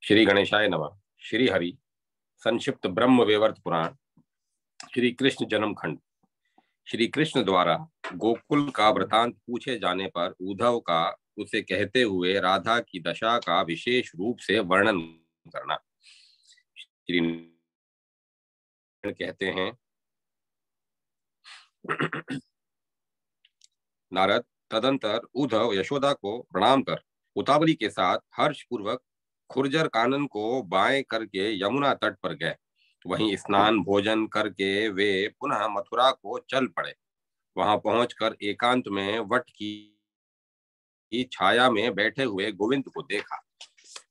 श्री गणेशाय नमः। श्री हरि संक्षिप्त ब्रह्म वेवर्त पुराण। श्री कृष्ण जन्म खंड। श्री कृष्ण द्वारा गोकुल का वृतांत पूछे जाने पर उद्धव का उसे कहते हुए राधा की दशा का विशेष रूप से वर्णन करना। श्री कहते हैं, नारद तदंतर उद्धव यशोदा को प्रणाम कर उतावली के साथ हर्ष पूर्वक खुर्जर कानन को बाएं करके यमुना तट पर गए। वहीं स्नान भोजन करके वे पुनः मथुरा को चल पड़े। वहां पहुंचकर एकांत में वट की छाया में बैठे हुए गोविंद को देखा।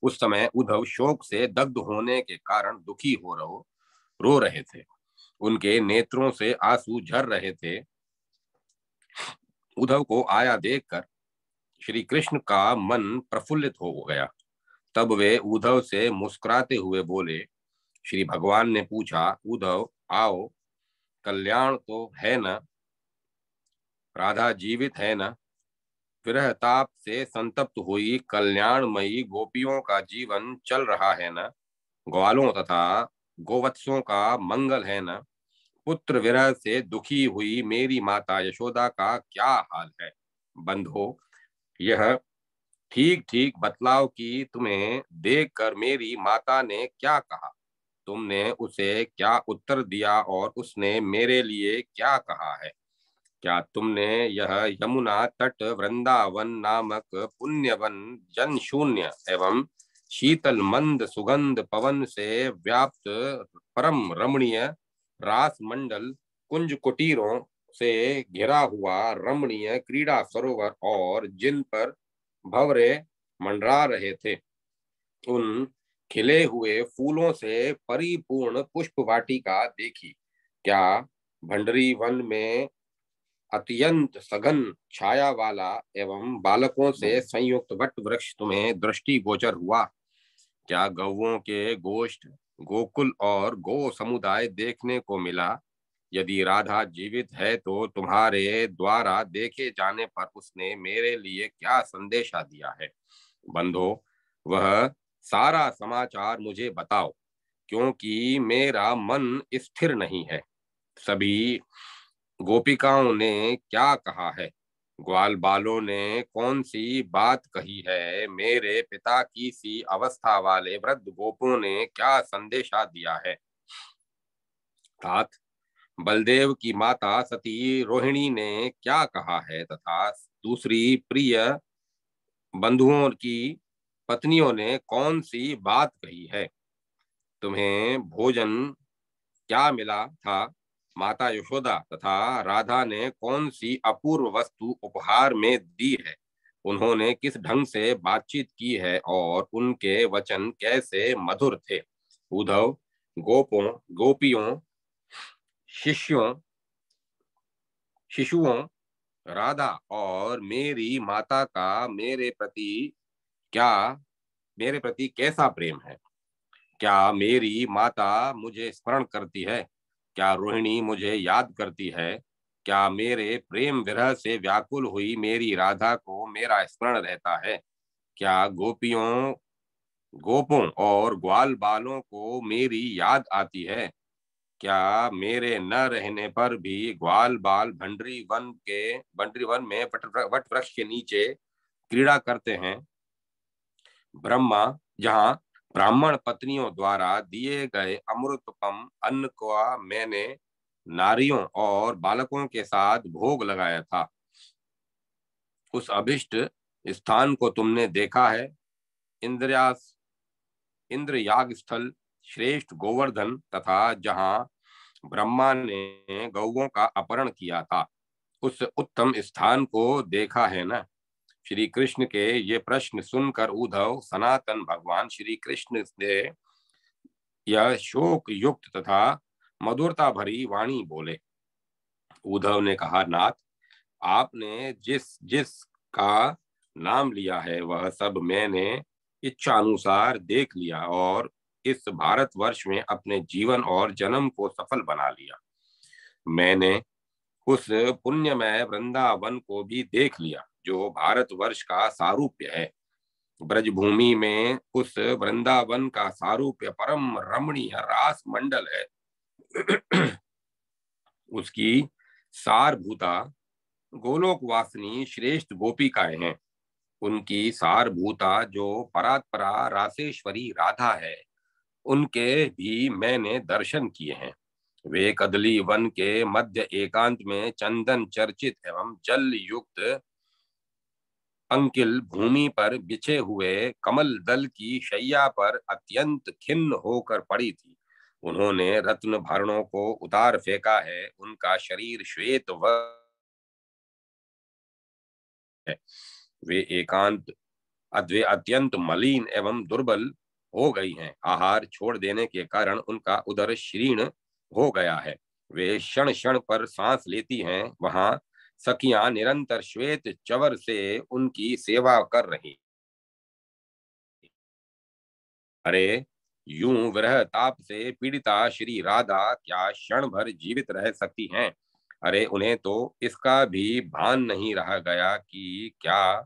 उस समय उद्धव शोक से दग्ध होने के कारण दुखी रो रहे थे। उनके नेत्रों से आंसू झर रहे थे। उद्धव को आया देखकर श्री कृष्ण का मन प्रफुल्लित हो गया। तब वे उद्धव से मुस्कुराते हुए बोले। श्री भगवान ने पूछा, उद्धव आओ, कल्याण तो है न? राधा जीवित है न? विरह ताप से संतप्त हुई कल्याणमयी गोपियों का जीवन चल रहा है न? ग्वालों तथा गोवत्सों का मंगल है न? पुत्र विरह से दुखी हुई मेरी माता यशोदा का क्या हाल है? बंधो, यह ठीक ठीक बतलाओ कि तुम्हें देखकर मेरी माता ने क्या कहा, तुमने उसे क्या उत्तर दिया और उसने मेरे लिए क्या कहा है? क्या तुमने यह यमुना तट वृंदावन नामक पुण्यवन जन शून्य एवं शीतल मंद सुगंध पवन से व्याप्त परम रमणीय रास मंडल कुंज कुटीरों से घिरा हुआ रमणीय क्रीड़ा सरोवर और जिन पर भंवरे मंडरा रहे थे, उन खिले हुए फूलों से परिपूर्ण पुष्प वाटिका देखी? क्या भंडरी वन में अत्यंत सघन छाया वाला एवं बालकों से संयुक्त वट वृक्ष तुम्हें दृष्टि गोचर हुआ? क्या गौओं के गोष्ठ, गोकुल और गो समुदाय देखने को मिला? यदि राधा जीवित है तो तुम्हारे द्वारा देखे जाने पर उसने मेरे लिए क्या संदेशा दिया है? बंधो, वह सारा समाचार मुझे बताओ, क्योंकि मेरा मन स्थिर नहीं है। सभी गोपिकाओं ने क्या कहा है? ग्वाल बालों ने कौन सी बात कही है? मेरे पिता की सी अवस्था वाले वृद्ध गोपों ने क्या संदेशा दिया है? तात बलदेव की माता सती रोहिणी ने क्या कहा है तथा दूसरी प्रिय बंधुओं की पत्नियों ने कौन सी बात कही है? तुम्हें भोजन क्या मिला था? माता यशोदा तथा राधा ने कौन सी अपूर्व वस्तु उपहार में दी है? उन्होंने किस ढंग से बातचीत की है और उनके वचन कैसे मधुर थे? उद्धव गोपियों, शिष्यों शिशुओं, राधा और मेरी माता का क्या मेरे प्रति कैसा प्रेम है? क्या मेरी माता मुझे स्मरण करती है? क्या रोहिणी मुझे याद करती है? क्या मेरे प्रेम विरह से व्याकुल हुई मेरी राधा को मेरा स्मरण रहता है? क्या गोपों और ग्वाल बालों को मेरी याद आती है? क्या मेरे न रहने पर भी ग्वाल बाल भंडरी वन में वट वृक्ष के नीचे क्रीड़ा करते हैं? ब्रह्मा जहाँ ब्राह्मण पत्नियों द्वारा दिए गए अमृतपम अन्न का मैंने नारियों और बालकों के साथ भोग लगाया था, उस अभिष्ट स्थान को तुमने देखा है? इंद्र याग स्थल, श्रेष्ठ गोवर्धन तथा जहाँ ब्रह्मा ने गौओं का अपहरण किया था, उस उत्तम स्थान को देखा है ना? श्री कृष्ण के ये प्रश्न सुनकर उद्धव सनातन भगवान श्री कृष्ण ने यह शोक युक्त तथा मधुरता भरी वाणी बोले। उद्धव ने कहा, नाथ, आपने जिस जिस का नाम लिया है वह सब मैंने इच्छा अनुसार देख लिया और इस भारतवर्ष में अपने जीवन और जन्म को सफल बना लिया। मैंने उस पुण्यमय वृंदावन को भी देख लिया जो भारतवर्ष का सारूप्य है। ब्रजभूमि में उस वृंदावन का सारूप्य परम रमणीय रास मंडल है। उसकी सारभूता गोलोकवासिनी श्रेष्ठ गोपिकाएं हैं। उनकी सारभूता जो परात्परा रासेश्वरी राधा है, उनके भी मैंने दर्शन किए हैं। वे कदली वन के मध्य एकांत में चंदन चर्चित एवं जल युक्त अंकिल भूमि पर बिछे हुए कमल दल की शैया पर अत्यंत खिन्न होकर पड़ी थी। उन्होंने रत्न भरणों को उतार फेंका है। उनका शरीर श्वेत व है। वे एकांत वे अत्यंत मलिन एवं दुर्बल हो गई हैं। आहार छोड़ देने के कारण उनका उदर क्षीण हो गया है। वे क्षण क्षण पर सांस लेती हैं। वहां सखियां निरंतर श्वेत चवर से उनकी सेवा कर रही। अरे, यूं विरह ताप से पीड़िता श्री राधा क्या क्षण भर जीवित रह सकती हैं? अरे, उन्हें तो इसका भी भान नहीं रह गया कि क्या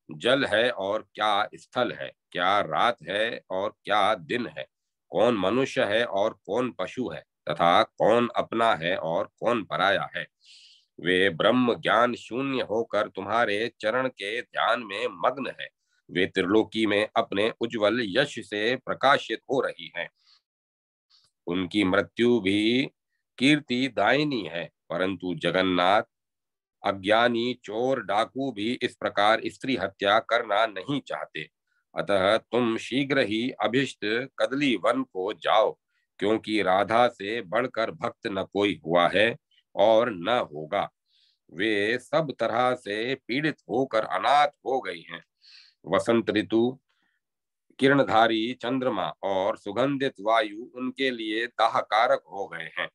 जल है और क्या स्थल है, क्या रात है और क्या दिन है, कौन मनुष्य है और कौन पशु है, तथा कौन अपना है और कौन पराया है। वे ब्रह्म ज्ञान शून्य होकर तुम्हारे चरण के ध्यान में मग्न है। वे त्रिलोकी में अपने उज्जवल यश से प्रकाशित हो रही हैं। उनकी मृत्यु भी कीर्ति दायिनी है, परंतु जगन्नाथ, अज्ञानी चोर डाकू भी इस प्रकार स्त्री हत्या करना नहीं चाहते। अतः तुम शीघ्र ही अभिष्ट कदली वन को जाओ, क्योंकि राधा से बढ़कर भक्त न कोई हुआ है और न होगा। वे सब तरह से पीड़ित होकर अनाथ हो गई हैं। वसंत ऋतु, किरणधारी चंद्रमा और सुगंधित वायु उनके लिए दाहकारक हो गए हैं।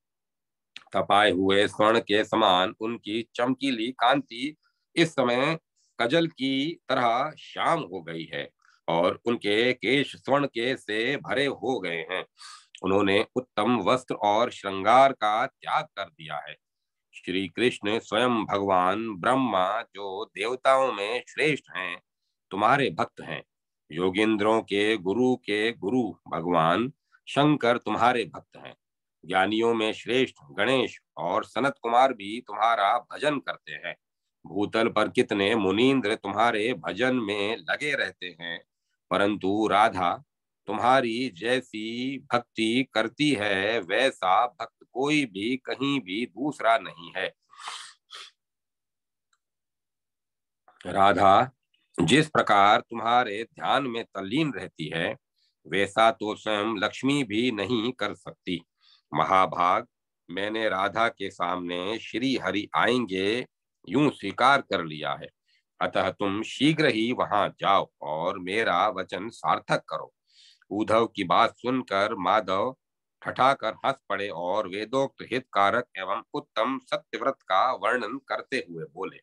तपाए हुए स्वर्ण के समान उनकी चमकीली कांति इस समय कजल की तरह श्याम हो गई है और उनके केश स्वर्ण के से भरे हो गए हैं। उन्होंने उत्तम वस्त्र और श्रृंगार का त्याग कर दिया है। श्री कृष्ण स्वयं भगवान ब्रह्मा, जो देवताओं में श्रेष्ठ हैं, तुम्हारे भक्त हैं। योगेंद्रों के गुरु भगवान शंकर तुम्हारे भक्त हैं। ज्ञानियों में श्रेष्ठ गणेश और सनत कुमार भी तुम्हारा भजन करते हैं। भूतल पर कितने मुनींद्र तुम्हारे भजन में लगे रहते हैं, परंतु राधा तुम्हारी जैसी भक्ति करती है वैसा भक्त कोई भी कहीं भी दूसरा नहीं है। राधा जिस प्रकार तुम्हारे ध्यान में तल्लीन रहती है, वैसा तो स्वयं लक्ष्मी भी नहीं कर सकती। महाभाग, मैंने राधा के सामने श्री हरि आएंगे यूं स्वीकार कर लिया है। अतः तुम शीघ्र ही वहां जाओ और मेरा वचन सार्थक करो। उद्धव की बात सुनकर माधव ठठाकर हंस पड़े और वेदोक्त हितकारक एवं उत्तम सत्यव्रत का वर्णन करते हुए बोले।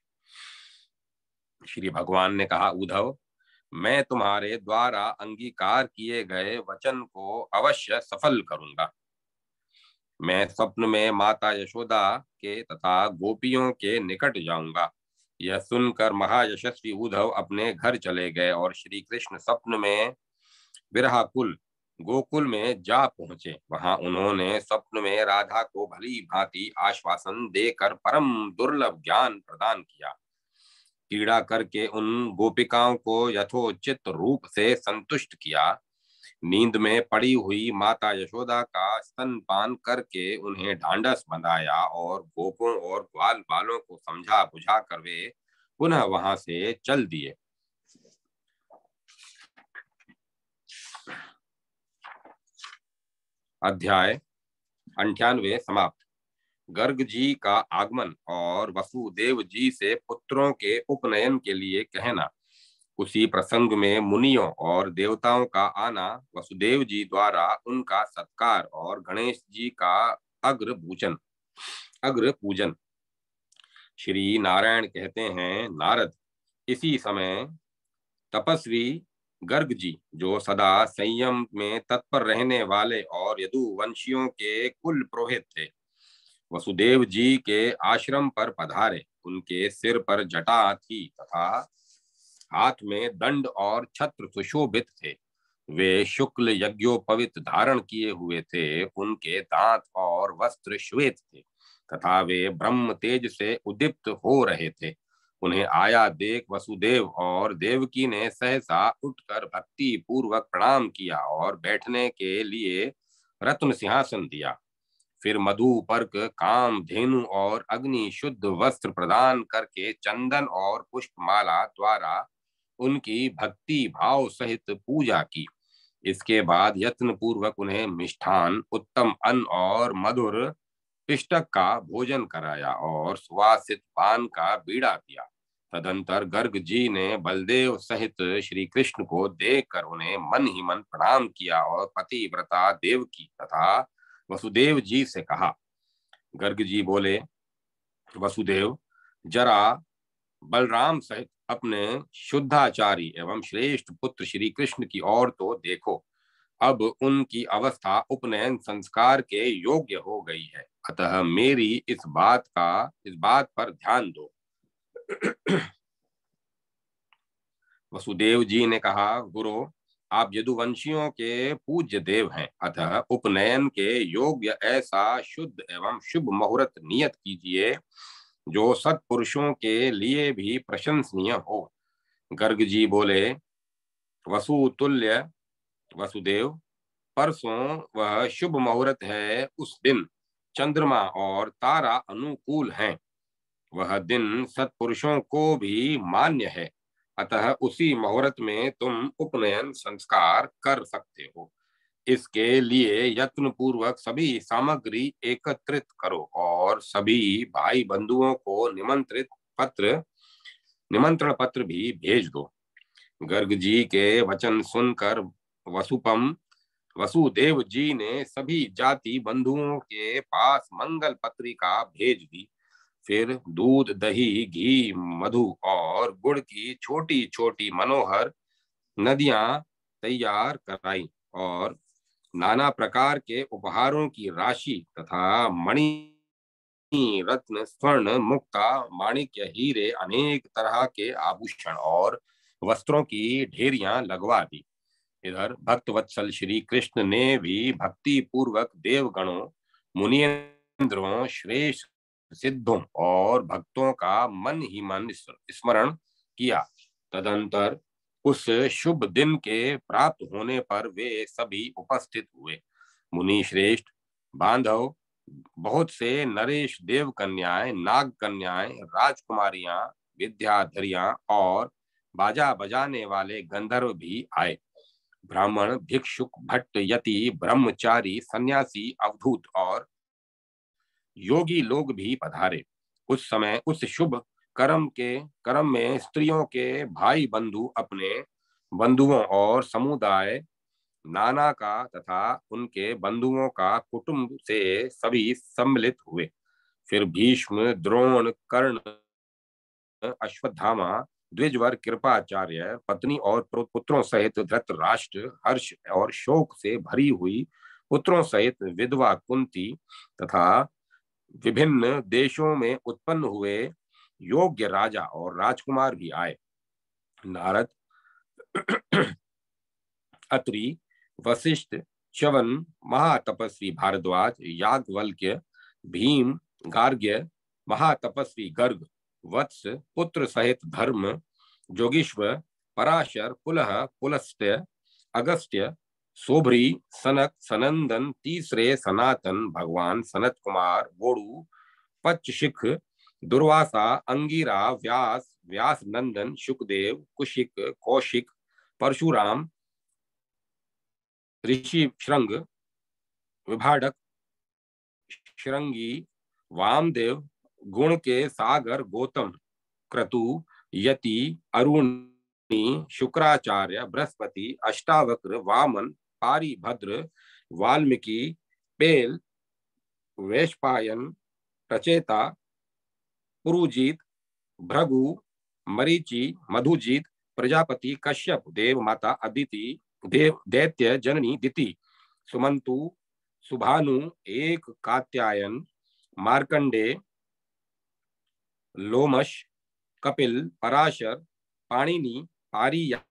श्री भगवान ने कहा, उद्धव, मैं तुम्हारे द्वारा अंगीकार किए गए वचन को अवश्य सफल करूंगा। मैं स्वप्न में माता यशोदा के तथा गोपियों के निकट जाऊंगा। यह सुनकर महायशस्वी उद्धव अपने घर चले गए और श्री कृष्ण स्वप्न में विरहाकुल गोकुल में जा पहुंचे। वहां उन्होंने स्वप्न में राधा को भली भांति आश्वासन देकर परम दुर्लभ ज्ञान प्रदान किया। क्रीड़ा करके उन गोपिकाओं को यथोचित रूप से संतुष्ट किया। नींद में पड़ी हुई माता यशोदा का स्तनपान करके उन्हें ढांढस बंधाया और गोपों और ग्वाल बालों को समझा बुझा कर वे पुनः वहां से चल दिए। अध्याय 98 समाप्त। गर्ग जी का आगमन और वसुदेव जी से पुत्रों के उपनयन के लिए कहना। उसी प्रसंग में मुनियों और देवताओं का आना, वसुदेव जी द्वारा उनका सत्कार और गणेश जी का अग्र पूजन। श्री नारायण कहते हैं, नारद, इसी समय तपस्वी गर्ग जी, जो सदा संयम में तत्पर रहने वाले और यदुवंशियों के कुल पुरोहित थे, वसुदेव जी के आश्रम पर पधारे। उनके सिर पर जटा थी तथा हाथ में दंड और छत्र सुशोभित थे। वे शुक्ल यज्ञोपवित धारण किए हुए थे। उनके दांत और वस्त्र श्वेत थे तथा वे ब्रह्म तेज से उद्दीप्त हो रहे थे। उन्हें आया देख वसुदेव और देवकी ने सहसा उठकर भक्ति पूर्वक प्रणाम किया और बैठने के लिए रत्न सिंहासन दिया। फिर मधु पर्क काम धेनु और अग्नि शुद्ध वस्त्र प्रदान करके चंदन और पुष्पमाला द्वारा उनकी भक्ति भाव सहित पूजा की। इसके बाद यत्न पूर्वक उन्हें मिष्ठान, उत्तम अन्न और मधुर पिष्टक का भोजन कराया और सुवासित पान का बीड़ा दिया। तदंतर गर्ग जी ने बलदेव सहित श्री कृष्ण को देखकर उन्हें मन ही मन प्रणाम किया और पतिव्रता देवकी तथा वसुदेव जी से कहा। गर्ग जी बोले, वसुदेव, जरा बलराम सहित अपने शुद्धाचारी एवं श्रेष्ठ पुत्र श्री कृष्ण की ओर तो देखो। अब उनकी अवस्था उपनयन संस्कार के योग्य हो गई है, अतः मेरी इस बात पर ध्यान दो। वसुदेव जी ने कहा, गुरु, आप यदुवंशियों के पूज्य देव हैं, अतः उपनयन के योग्य ऐसा शुद्ध एवं शुभ मुहूर्त नियत कीजिए जो सत्पुरुषों के लिए भी प्रशंसनीय हो। गर्ग जी बोले, वसुतुल्य वसुदेव, परसों वह शुभ मुहूर्त है। उस दिन चंद्रमा और तारा अनुकूल हैं। वह दिन सत्पुरुषों को भी मान्य है, अतः उसी मुहूर्त में तुम उपनयन संस्कार कर सकते हो। इसके लिए यत्न पूर्वक सभी सामग्री एकत्रित करो और सभी भाई बंधुओं को निमंत्रण पत्र भी भेज दो। गर्ग जी के वचन सुनकर वसुदेव जी ने सभी जाति बंधुओं के पास मंगल पत्रिका भेज दी। फिर दूध, दही, घी, मधु और गुड़ की छोटी छोटी मनोहर नदियां तैयार कराई और नाना प्रकार के उपहारों की राशि तथा मणि, रत्न, स्वर्ण, मुक्ता, माणिक्य, हीरे, अनेक तरह के आभूषण और वस्त्रों की ढेरियां लगवा दी। इधर भक्त वत्सल श्री कृष्ण ने भी भक्ति पूर्वक देवगणों, मुनिन्द्रों, श्रेष्ठ सिद्धों और भक्तों का मन ही मन स्मरण किया। तदंतर उस शुभ दिन के प्राप्त होने पर वे सभी उपस्थित हुए। मुनि श्रेष्ठ, बांधव, बहुत से नरेश देव कन्याएं, नाग कन्याएं, राजकुमारियां, विद्याधरियां और बाजा बजाने वाले गंधर्व भी आए। ब्राह्मण, भिक्षुक, भट्ट, यति, ब्रह्मचारी, सन्यासी, अवधूत और योगी लोग भी पधारे। उस समय उस शुभ कर्म में स्त्रियों के भाई बंधु अपने बंधुओं और समुदाय नाना का तथा उनके बंधुओं का कुटुंब से सभी सम्मिलित हुए। फिर भीष्म, द्रोण, कर्ण, अश्वत्थामा, द्विजवर, कृपाचार्य, पत्नी और पुत्रों सहित धृतराष्ट्र, हर्ष और शोक से भरी हुई पुत्रों सहित विधवा कुंती तथा विभिन्न देशों में उत्पन्न हुए योग्य राजा और राजकुमार भी आए। नारद, अत्रि, वशिष्ठ, च्यवन, महातपस्वी भारद्वाज, याज्ञवल्क्य, भीम, गार्ग्य, महातपस्वी गर्ग, वत्स, पुत्र सहित धर्म, जोगीश्वर, पराशर, पुलह, पुलस्त्य, अगस्त्य, सोभरी, सनक, सनंदन, तीसरे सनातन, भगवान सनत कुमार, वोडु, पच्शिख, दुर्वासा, अंगिरा, व्यास, व्यास नंदन, शुकदेव, कुशिक, कौशिक, परशुराम, ऋषि श्रृंग, विभाडक, श्रृंगी, वामदेव, गुण के सागर, गौतम, क्रतु, यति, अरुणी, शुक्राचार्य, बृहस्पति, अष्टावक्र, वामन, पारिभद्र, वाल्मीकि, पेल, वैशपायन, प्रचेता, पुरुजीत, भृगु, मरीचि, मधुजीत, प्रजापति, कश्यप, देव माता अदिति, देव दैत्य जननी दिति, सुमंतु, सुभानु, एक कात्यायन, मार्कंडे, लोमश, कपिल, पराशर, पाणिनि, पारियात्र,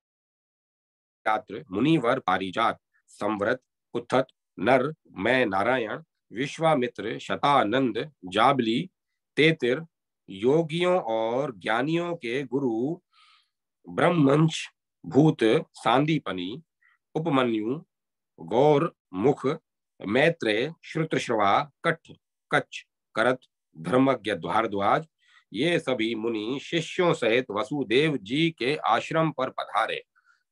मुनिवर पारिजात, संवृत, उद्धत, नर, मैं नारायण, विश्वामित्र, शतानंद, जाबली, तेतिर, योगियों और ज्ञानियों के गुरु ब्रह्मंश, भूत, सांदीपनी, उपमन्यु, गौर मुख, मैत्रेय, श्रुतश्रवा, कठ, कच्छ, करत, धर्मज्ञ भारद्वाज, ये सभी मुनि शिष्यों सहित वसुदेव जी के आश्रम पर पधारे।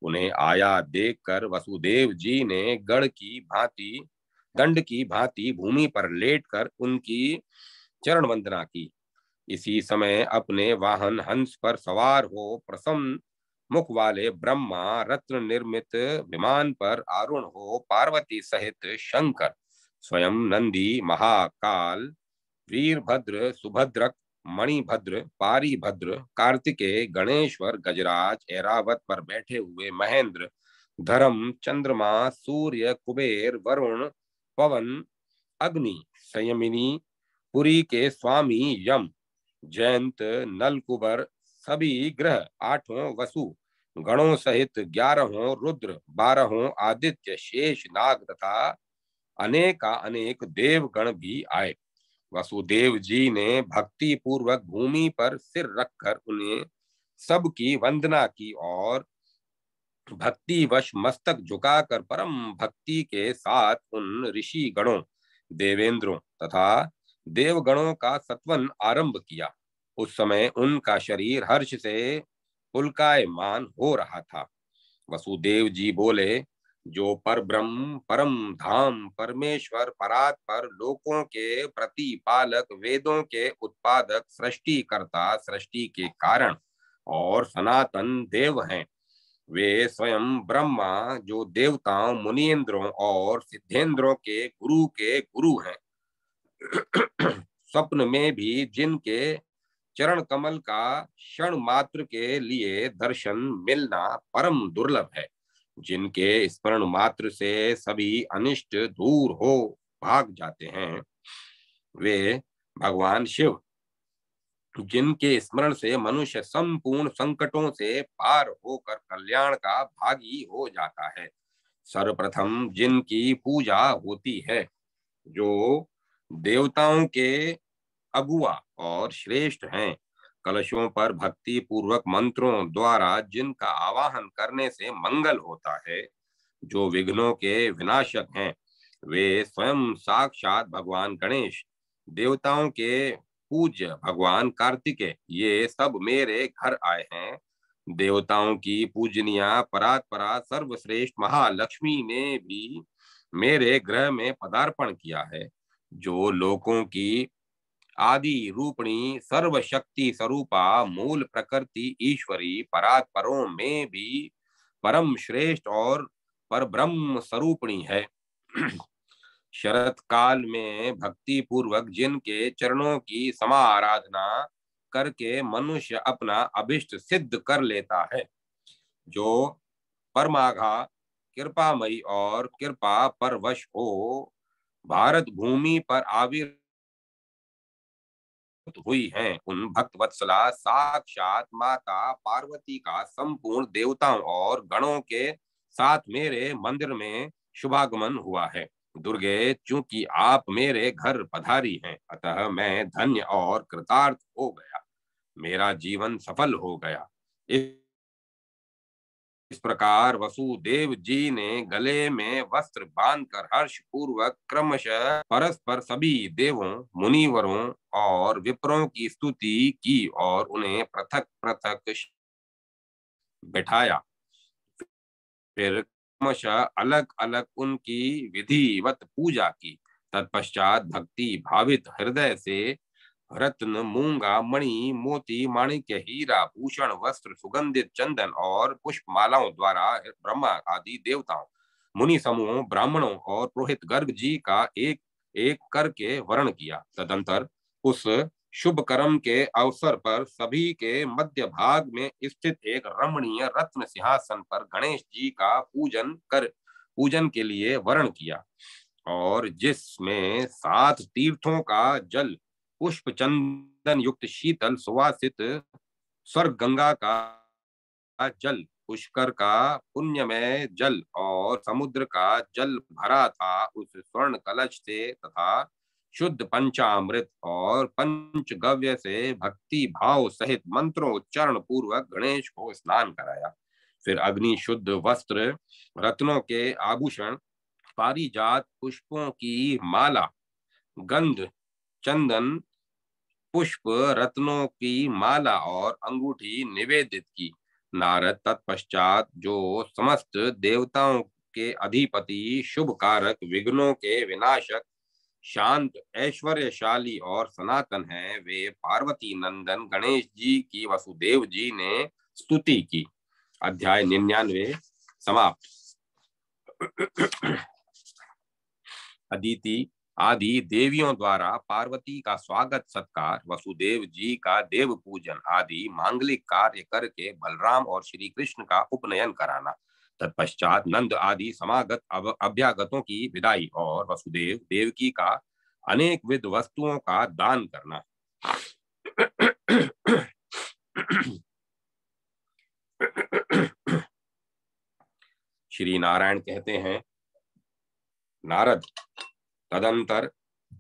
उन्हें आया देखकर वसुदेव जी ने गढ़ की भांति दंड की भांति भूमि पर लेटकर उनकी चरण वंदना की। इसी समय अपने वाहन हंस पर सवार हो प्रसन्न मुख वाले ब्रह्मा रत्न निर्मित विमान पर आरूढ़ हो पार्वती सहित शंकर, स्वयं नंदी, महाकाल, वीरभद्र, सुभद्रक, मणिभद्र, पारिभद्र, कार्तिकेय, गणेश्वर, गजराज, ऐरावत पर बैठे हुए महेंद्र, धर्म, चंद्रमा, सूर्य, कुबेर, वरुण, पवन, अग्नि, संयमिनी, पुरी के स्वामी यम, जयंत, नलकुबर, सभी ग्रह, आठों वसु गणों सहित 11 रुद्र, 12 आदित्य, शेष नाग तथा अनेका अनेक देवगण भी आए। वसुदेव जी ने भक्ति पूर्वक भूमि पर सिर रखकर उन्हें सबकी वंदना की और भक्तिवश मस्तक झुकाकर परम भक्ति के साथ उन ऋषि गणों, देवेंद्रों तथा देवगणों का सत्वन आरंभ किया। उस समय उनका शरीर हर्ष से पुलकायमान हो रहा था। वसुदेव जी बोले, जो पर ब्रह्म, परम धाम, परमेश्वर, परात्पर, लोकों के प्रतिपालक, वेदों के उत्पादक, सृष्टि करता, सृष्टि के कारण और सनातन देव हैं, वे स्वयं ब्रह्मा जो देवताओं, मुनीन्द्रों और सिद्धेंद्रों के गुरु हैं, स्वप्न में भी जिनके चरण कमल का क्षण मात्र के लिए दर्शन मिलना परम दुर्लभ है, जिनके स्मरण मात्र से सभी अनिष्ट दूर हो भाग जाते हैं, वे भगवान शिव, जिनके स्मरण से मनुष्य संपूर्ण संकटों से पार होकर कल्याण का भागी हो जाता है। सर्वप्रथम जिनकी पूजा होती है, जो देवताओं के अगुआ और श्रेष्ठ हैं, कलशों पर भक्ति पूर्वक मंत्रों द्वारा जिनका आवाहन करने से मंगल होता है, जो विघ्नों के विनाशक हैं, वे स्वयं साक्षात भगवान गणेश, देवताओं के पूज्य भगवान कार्तिकेय, ये सब मेरे घर आए हैं। देवताओं की पूजनिया परात्परा सर्वश्रेष्ठ महालक्ष्मी ने भी मेरे गृह में पदार्पण किया है, जो लोकों की आदि रूपणी सर्वशक्ति स्वरूपा मूल प्रकृति ईश्वरी परात्परों में भी परम श्रेष्ठ और पर ब्रह्म स्वरूपणी है। शरत काल में भक्ति पूर्वक जिनके चरणों की समाराधना करके मनुष्य अपना अभिष्ट सिद्ध कर लेता है, जो परमाघा, कृपामयी और कृपा परवश हो भारत भूमि पर आविर्भूत हुई हैं, उन भक्त वत्सला साक्षात माता पार्वती का संपूर्ण देवताओं और गणों के साथ मेरे मंदिर में शुभागमन हुआ है। दुर्गे, चूंकि आप मेरे घर पधारी हैं, अतः मैं धन्य और कृतार्थ हो गया, मेरा जीवन सफल हो गया। इस प्रकार वसुदेव जी ने गले में वस्त्र बांधकर हर्ष पूर्वक क्रमशः परस्पर सभी देवों, मुनिवरों और विप्रों की स्तुति की और उन्हें पृथक पृथक बैठाया। फिर क्रमशः अलग अलग उनकी विधिवत पूजा की। तत्पश्चात भक्ति भावित हृदय से रत्न, मूंगा, मणि, मोती, माणिक्य, हीरा, भूषण, वस्त्र, सुगंधित चंदन और पुष्प मालाओं द्वारा ब्रह्मा आदि देवताओं, मुनि समूहों, ब्राह्मणों और पुरोहित गर्ग जी का एक एक करके वर्ण किया। तदंतर उस शुभ कर्म के अवसर पर सभी के मध्य भाग में स्थित एक रमणीय रत्न सिंहासन पर गणेश जी का पूजन के लिए वर्ण किया, और जिसमें 7 तीर्थों का जल, पुष्प चंदन युक्त शीतल सुवासित स्वर्ग गंगा का जल, पुष्कर का पुण्यमय जल और समुद्र का जल भरा था उस स्वर्ण कलश से तथा शुद्ध पंचामृत और पंचगव्य से भक्ति भाव सहित मंत्रोच्चारण पूर्वक गणेश को स्नान कराया। फिर अग्नि शुद्ध वस्त्र, रत्नों के आभूषण, पारिजात पुष्पों की माला, गंध, चंदन, पुष्प, रत्नों की माला और अंगूठी निवेदित की। नारद तत्पश्चात जो समस्त देवताओं के अधिपति, शुभ कारक, विघ्नों के विनाशक, शांत, ऐश्वर्यशाली और सनातन है, वे पार्वती नंदन गणेश जी की वसुदेव जी ने स्तुति की। अध्याय 99 समाप्त। अदिति आदि देवियों द्वारा पार्वती का स्वागत सत्कार, वसुदेव जी का देव पूजन आदि मांगलिक कार्य करके बलराम और श्री कृष्ण का उपनयन कराना, तत्पश्चात नंद आदि समागत अभ्यागतों की विदाई और वसुदेव देवकी का अनेक विध वस्तुओं का दान करना। श्री नारायण कहते हैं, नारद, तदंतर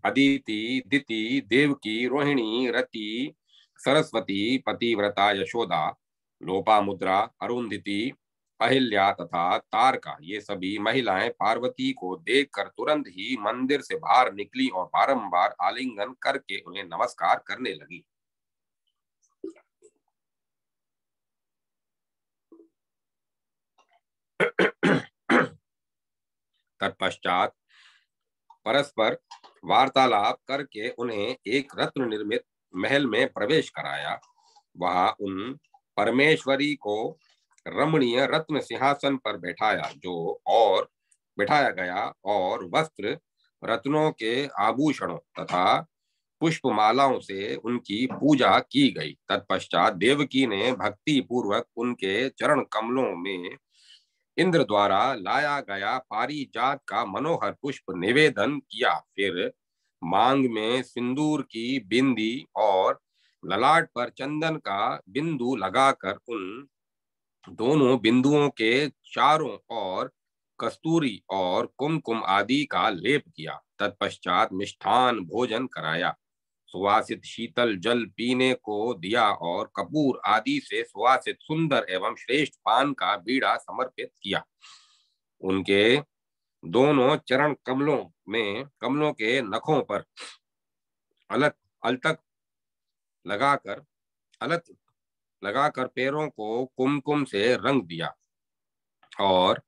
अदिति, दिति, देवकी, रोहिणी, रति, सरस्वती, पतिव्रता यशोदा, लोपामुद्रा, अरुंधति, अहिल्या तथा तारका, ये सभी महिलाएं पार्वती को देखकर तुरंत ही मंदिर से बाहर निकली और बारंबार आलिंगन करके उन्हें नमस्कार करने लगी। तत्पश्चात परस्पर वार्तालाप करके उन्हें एक रत्न निर्मित महल में प्रवेश कराया। वहां उन परमेश्वरी को रमणीय रत्न सिंहासन पर बैठाया गया और वस्त्र, रत्नों के आभूषणों तथा पुष्पमालाओं से उनकी पूजा की गई। तत्पश्चात देवकी ने भक्ति पूर्वक उनके चरण कमलों में इंद्र द्वारा लाया गया पारिजात का मनोहर पुष्प निवेदन किया। फिर मांग में सिंदूर की बिंदी और ललाट पर चंदन का बिंदु लगाकर उन दोनों बिंदुओं के चारों ओर कस्तूरी और कुमकुम आदि का लेप किया। तत्पश्चात मिष्ठान भोजन कराया, सुवासित शीतल जल पीने को दिया और कपूर आदि से सुवासित सुंदर एवं श्रेष्ठ पान का बीड़ा समर्पित किया। उनके दोनों चरण कमलों के नखों पर अलतक लगाकर पैरों को कुमकुम से रंग दिया और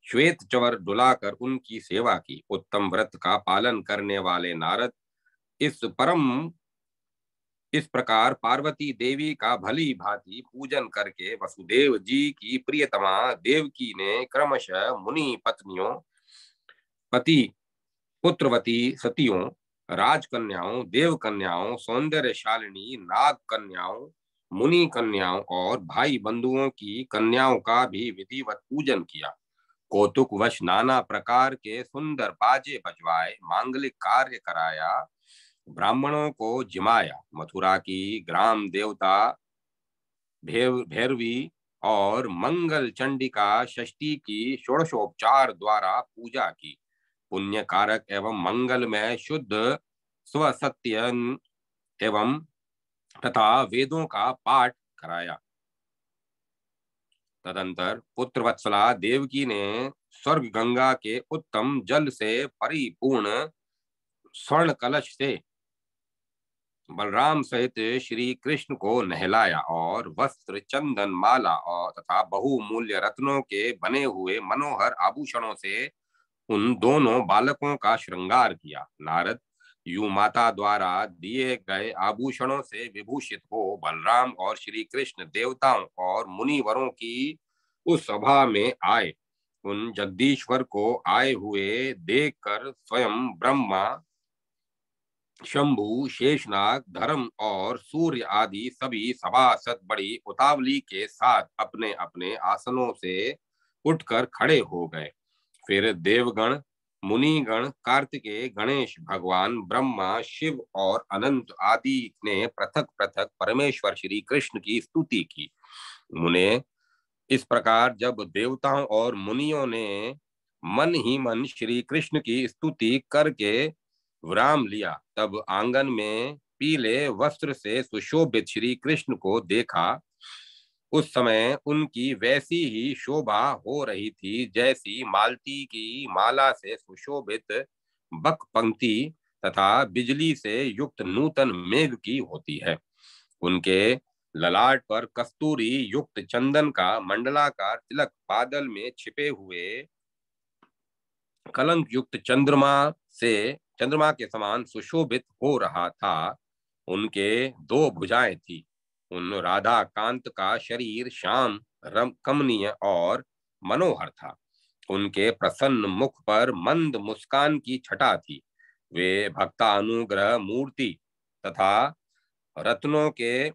श्वेत चवर डुलाकर उनकी सेवा की। उत्तम व्रत का पालन करने वाले नारद इस प्रकार पार्वती देवी का भली भांति पूजन करके वसुदेव जी की प्रियतमा देवकी ने क्रमशः मुनि पत्नियों, पति पुत्रवती सतियों, राजकन्याओं, देव कन्याओं, सौंदर्यशालिनी नाग कन्याओं, मुनि कन्याओं और भाई बंधुओं की कन्याओं का भी विधिवत पूजन किया। कौतुकवश नाना प्रकार के सुंदर बाजे बजवाए, मांगलिक कार्य कराया, ब्राह्मणों को जिमाया, मथुरा की ग्राम देवता भैरवी और मंगल चंडिका षष्ठी की षोडशोपचार द्वारा पूजा की। पुण्य कारक एवं मंगलमय शुद्ध स्वसत्य एवं तथा वेदों का पाठ कराया। तदंतर पुत्रवत्सला देवकी ने स्वर्ग गंगा के उत्तम जल से परिपूर्ण स्वर्ण कलश से बलराम सहित श्री कृष्ण को नहलाया और वस्त्र, चंदन, माला और तथा बहुमूल्य रत्नों के बने हुए मनोहर आभूषणों से उन दोनों बालकों का श्रृंगार किया। नारद यूं माता द्वारा दिए गए आभूषणों से विभूषित हो बलराम और श्री कृष्ण देवताओं और मुनिवरों की उस सभा में आए। उन जगदीश्वर को आए हुए देखकर स्वयं ब्रह्मा, शंभु, शेषनाग, धर्म और सूर्य आदि सभी सभासद बड़ी उतावली के साथ अपने अपने आसनों से उठकर खड़े हो गए। फिर देवगण, मुनिगण, कार्तिकेय, गणेश भगवान, ब्रह्मा, शिव और अनंत आदि ने पृथक पृथक परमेश्वर श्री कृष्ण की स्तुति की। मुने इस प्रकार जब देवताओं और मुनियों ने मन ही मन श्री कृष्ण की स्तुति करके विराम लिया, तब आंगन में पीले वस्त्र से सुशोभित श्री कृष्ण को देखा। उस समय उनकी वैसी ही शोभा हो रही थी जैसी मालती की माला से सुशोभित बक पंक्ति तथा बिजली से युक्त नूतन मेघ की होती है। उनके ललाट पर कस्तूरी युक्त चंदन का मंडलाकार तिलक बादल में छिपे हुए कलंक युक्त चंद्रमा के समान सुशोभित हो रहा था। उनके दो भुजाएं थी। उन राधा कांत का शरीर श्याम कमनीय और मनोहर था। उनके प्रसन्न मुख पर मंद मुस्कान की छटा थी। वे भक्तानुग्रह मूर्ति तथा रत्नों के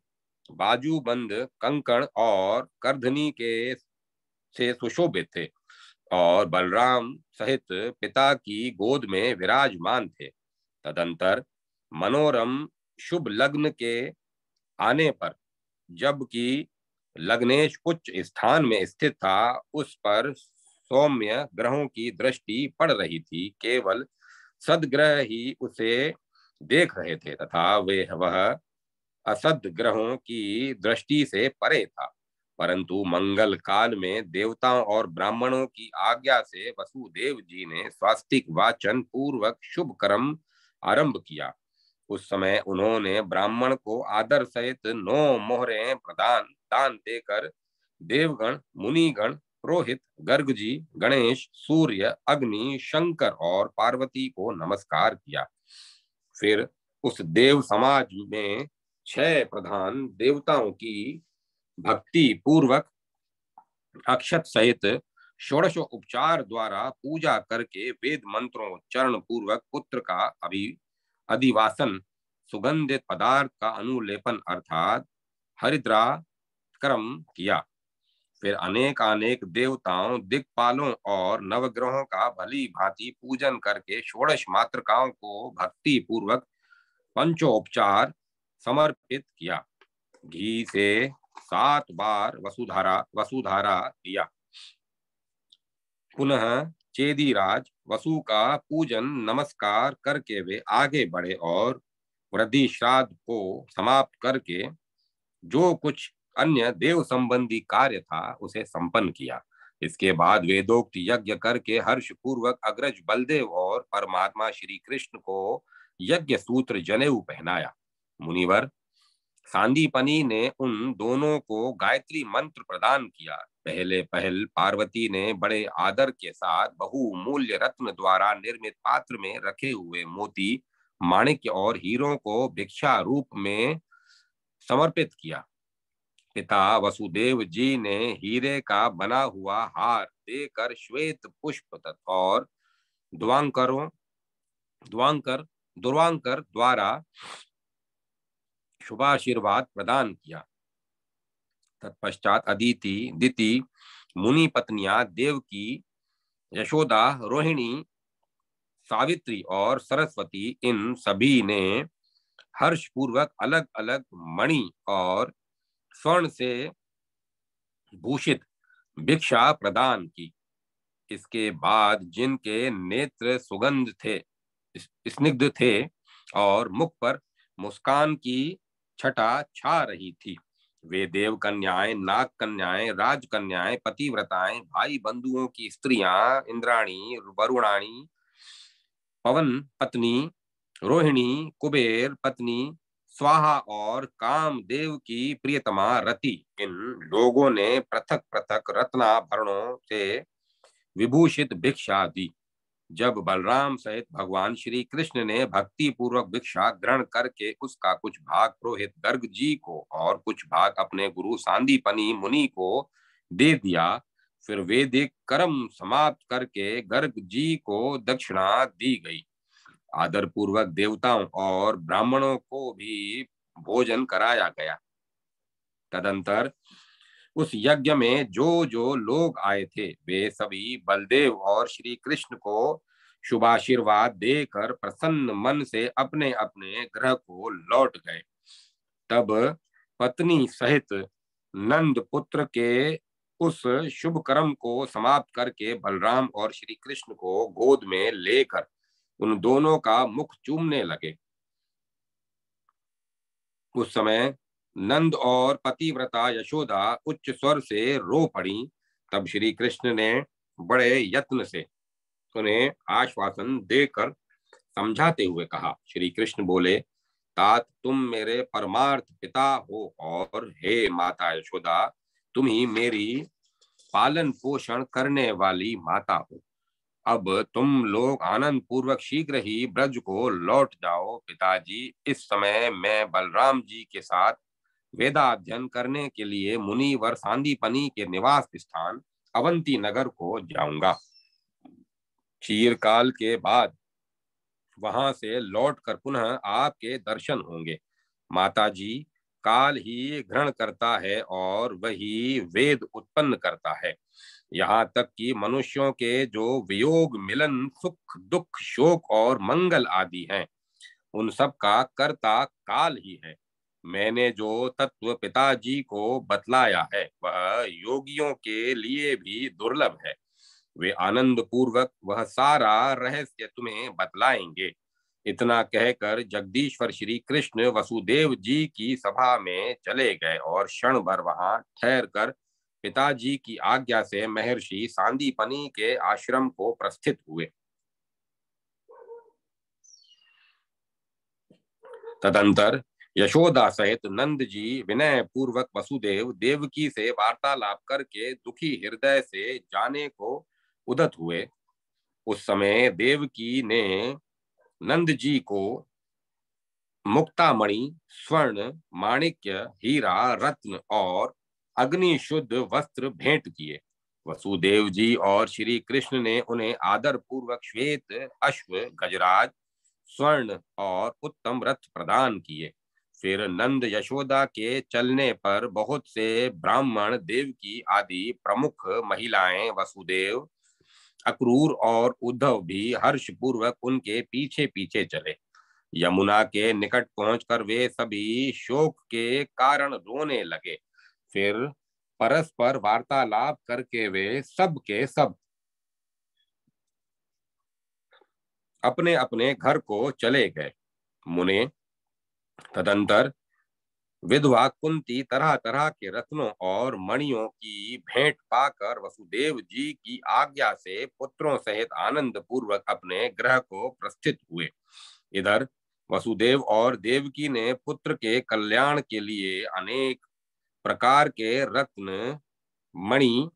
बाजूबंद कंकण और करधनी के से सुशोभित थे और बलराम सहित पिता की गोद में विराजमान थे। तदंतर मनोरम शुभ लग्न के आने पर, जबकि लग्नेश उच्च स्थान में स्थित था, उस पर सौम्य ग्रहों की दृष्टि पड़ रही थी। केवल सदग्रह ही उसे देख रहे थे तथा वह असद ग्रहों की दृष्टि से परे था। परंतु मंगल काल में देवताओं और ब्राह्मणों की आज्ञा से वसुदेव जी ने स्वास्तिक वाचन पूर्वक शुभ कर्म आरंभ किया। उस समय उन्होंने ब्राह्मण को आदर सहित 9 मोहरें प्रदान दान देकर देवगण, मुनिगण, पुरोहित, गर्ग जी, गणेश, सूर्य, अग्नि, शंकर और पार्वती को नमस्कार किया। फिर उस देव समाज में 6 प्रधान देवताओं की भक्ति पूर्वक अक्षत सहित षोडश उपचार द्वारा पूजा करके वेद मंत्रों चरण पूर्वक पुत्र का अधिवासन, सुगंधित पदार्थ का अनुलेपन अर्थात हरिद्रा क्रम किया। फिर अनेक अनेक देवताओं, दिक्पालों और नवग्रहों का भली भांति पूजन करके षोडश मातृकाओं को भक्ति पूर्वक पंचोपचार समर्पित किया। घी से 7 बार वसुधारा दिया। पुनः चेदीराज वसु का पूजन नमस्कार करके वे आगे बढ़े और वृद्धि श्राद्ध को समाप्त करके जो कुछ अन्य देव संबंधी कार्य था उसे संपन्न किया। इसके बाद वेदोक्त यज्ञ करके हर्ष पूर्वक अग्रज बलदेव और परमात्मा श्री कृष्ण को यज्ञ सूत्र जनेऊ पहनाया। मुनिवर सांदीपनी ने उन दोनों को गायत्री मंत्र प्रदान किया। पहले पहल पार्वती ने बड़े आदर के साथ बहुमूल्य रत्न द्वारा निर्मित पात्र में रखे हुए मोती, माणिक्य और हीरों को भिक्षा रूप में समर्पित किया। पिता वसुदेव जी ने हीरे का बना हुआ हार देकर श्वेत पुष्प और दुर्वांकर दुर्वांकर द्वारा शुभाशीर्वाद प्रदान किया। तत्पश्चात अदिति, दिति, मुनि पत्नियां देवकी, यशोदा, रोहिणी, सावित्री और सरस्वती, इन सभी ने हर्ष पूर्वक अलग अलग मणि और स्वर्ण से भूषित भिक्षा प्रदान की। इसके बाद जिनके नेत्र सुगंध थे स्निग्ध थे और मुख पर मुस्कान की छटा छा रही थी, वे देव कन्याएं, नाग कन्याएं, राज कन्याएं, पतिव्रताएं, भाई बंधुओं की स्त्रियां, इंद्राणी, वरुणाणी, पवन पत्नी रोहिणी, कुबेर पत्नी स्वाहा और कामदेव की प्रियतमा रति, इन लोगों ने पृथक पृथक रत्नाभरणों से विभूषित भिक्षा दी। जब बलराम सहित भगवान श्री कृष्ण ने भक्ति पूर्वक भिक्षा ग्रहण करके उसका कुछ भाग पुरोहित गर्ग जी को और कुछ भाग अपने गुरु सांदीपनी मुनि को दे दिया, फिर वैदिक कर्म समाप्त करके गर्ग जी को दक्षिणा दी गई। आदर पूर्वक देवताओं और ब्राह्मणों को भी भोजन कराया गया। तदंतर उस यज्ञ में जो जो लोग आए थे वे सभी बलदेव और श्री कृष्ण को शुभाशीर्वाद देकर प्रसन्न मन से अपने अपने गृह को लौट गए। तब पत्नी सहित नंद पुत्र के उस शुभ कर्म को समाप्त करके बलराम और श्री कृष्ण को गोद में लेकर उन दोनों का मुख चूमने लगे। उस समय नंद और पतिव्रता यशोदा उच्च स्वर से रो पड़ी। तब श्री कृष्ण ने बड़े यत्न से उन्हें आश्वासन देकर समझाते हुए कहा। श्री कृष्ण बोले, तात तुम मेरे परमार्थ पिता हो और हे माता यशोदा तुम ही मेरी पालन पोषण करने वाली माता हो। अब तुम लोग आनंद पूर्वक शीघ्र ही ब्रज को लौट जाओ। पिताजी, इस समय मैं बलराम जी के साथ वेदाध्ययन करने के लिए मुनिवर सांदीपनि के निवास स्थान अवंती नगर को जाऊंगा। चीरकाल के बाद वहां से लौटकर पुनः आपके दर्शन होंगे। माता जी, काल ही ग्रहण करता है और वही वेद उत्पन्न करता है। यहाँ तक कि मनुष्यों के जो वियोग, मिलन, सुख, दुख, शोक और मंगल आदि हैं, उन सब का कर्ता काल ही है। मैंने जो तत्व पिताजी को बतलाया है वह योगियों के लिए भी दुर्लभ है। वे आनंद पूर्वक वह सारा रहस्य तुम्हें बतलाएंगे। इतना कहकर जगदीश्वर श्री कृष्ण वसुदेव जी की सभा में चले गए और क्षण भर वहां ठहर कर पिताजी की आज्ञा से महर्षि सांदीपनि के आश्रम को प्रस्थित हुए। तदंतर यशोदा सहित नंद जी विनय पूर्वक वसुदेव देवकी से वार्तालाप करके दुखी हृदय से जाने को उदत हुए। उस समय देवकी ने नंद जी को मुक्तामणि, स्वर्ण, माणिक्य, हीरा, रत्न और अग्नि शुद्ध वस्त्र भेंट किए। वसुदेव जी और श्री कृष्ण ने उन्हें आदर पूर्वक श्वेत अश्व, गजराज, स्वर्ण और उत्तम रथ प्रदान किए। फिर नंद यशोदा के चलने पर बहुत से ब्राह्मण, देवकी आदि प्रमुख महिलाएं, वसुदेव, अक्रूर और उद्धव भी हर्ष पूर्वक उनके पीछे पीछे चले। यमुना के निकट पहुंचकर वे सभी शोक के कारण रोने लगे। फिर परस्पर वार्तालाप करके वे सब के सब अपने अपने घर को चले गए। मुने, तदंतर विधवा कुंती तरह तरह के रत्नों और मणियों की भेंट पाकर वसुदेव जी की आज्ञा से पुत्रों सहित आनंद पूर्वक अपने गृह को प्रस्थित हुए। इधर वसुदेव और देवकी ने पुत्र के कल्याण के लिए अनेक प्रकार के रत्न, मणि,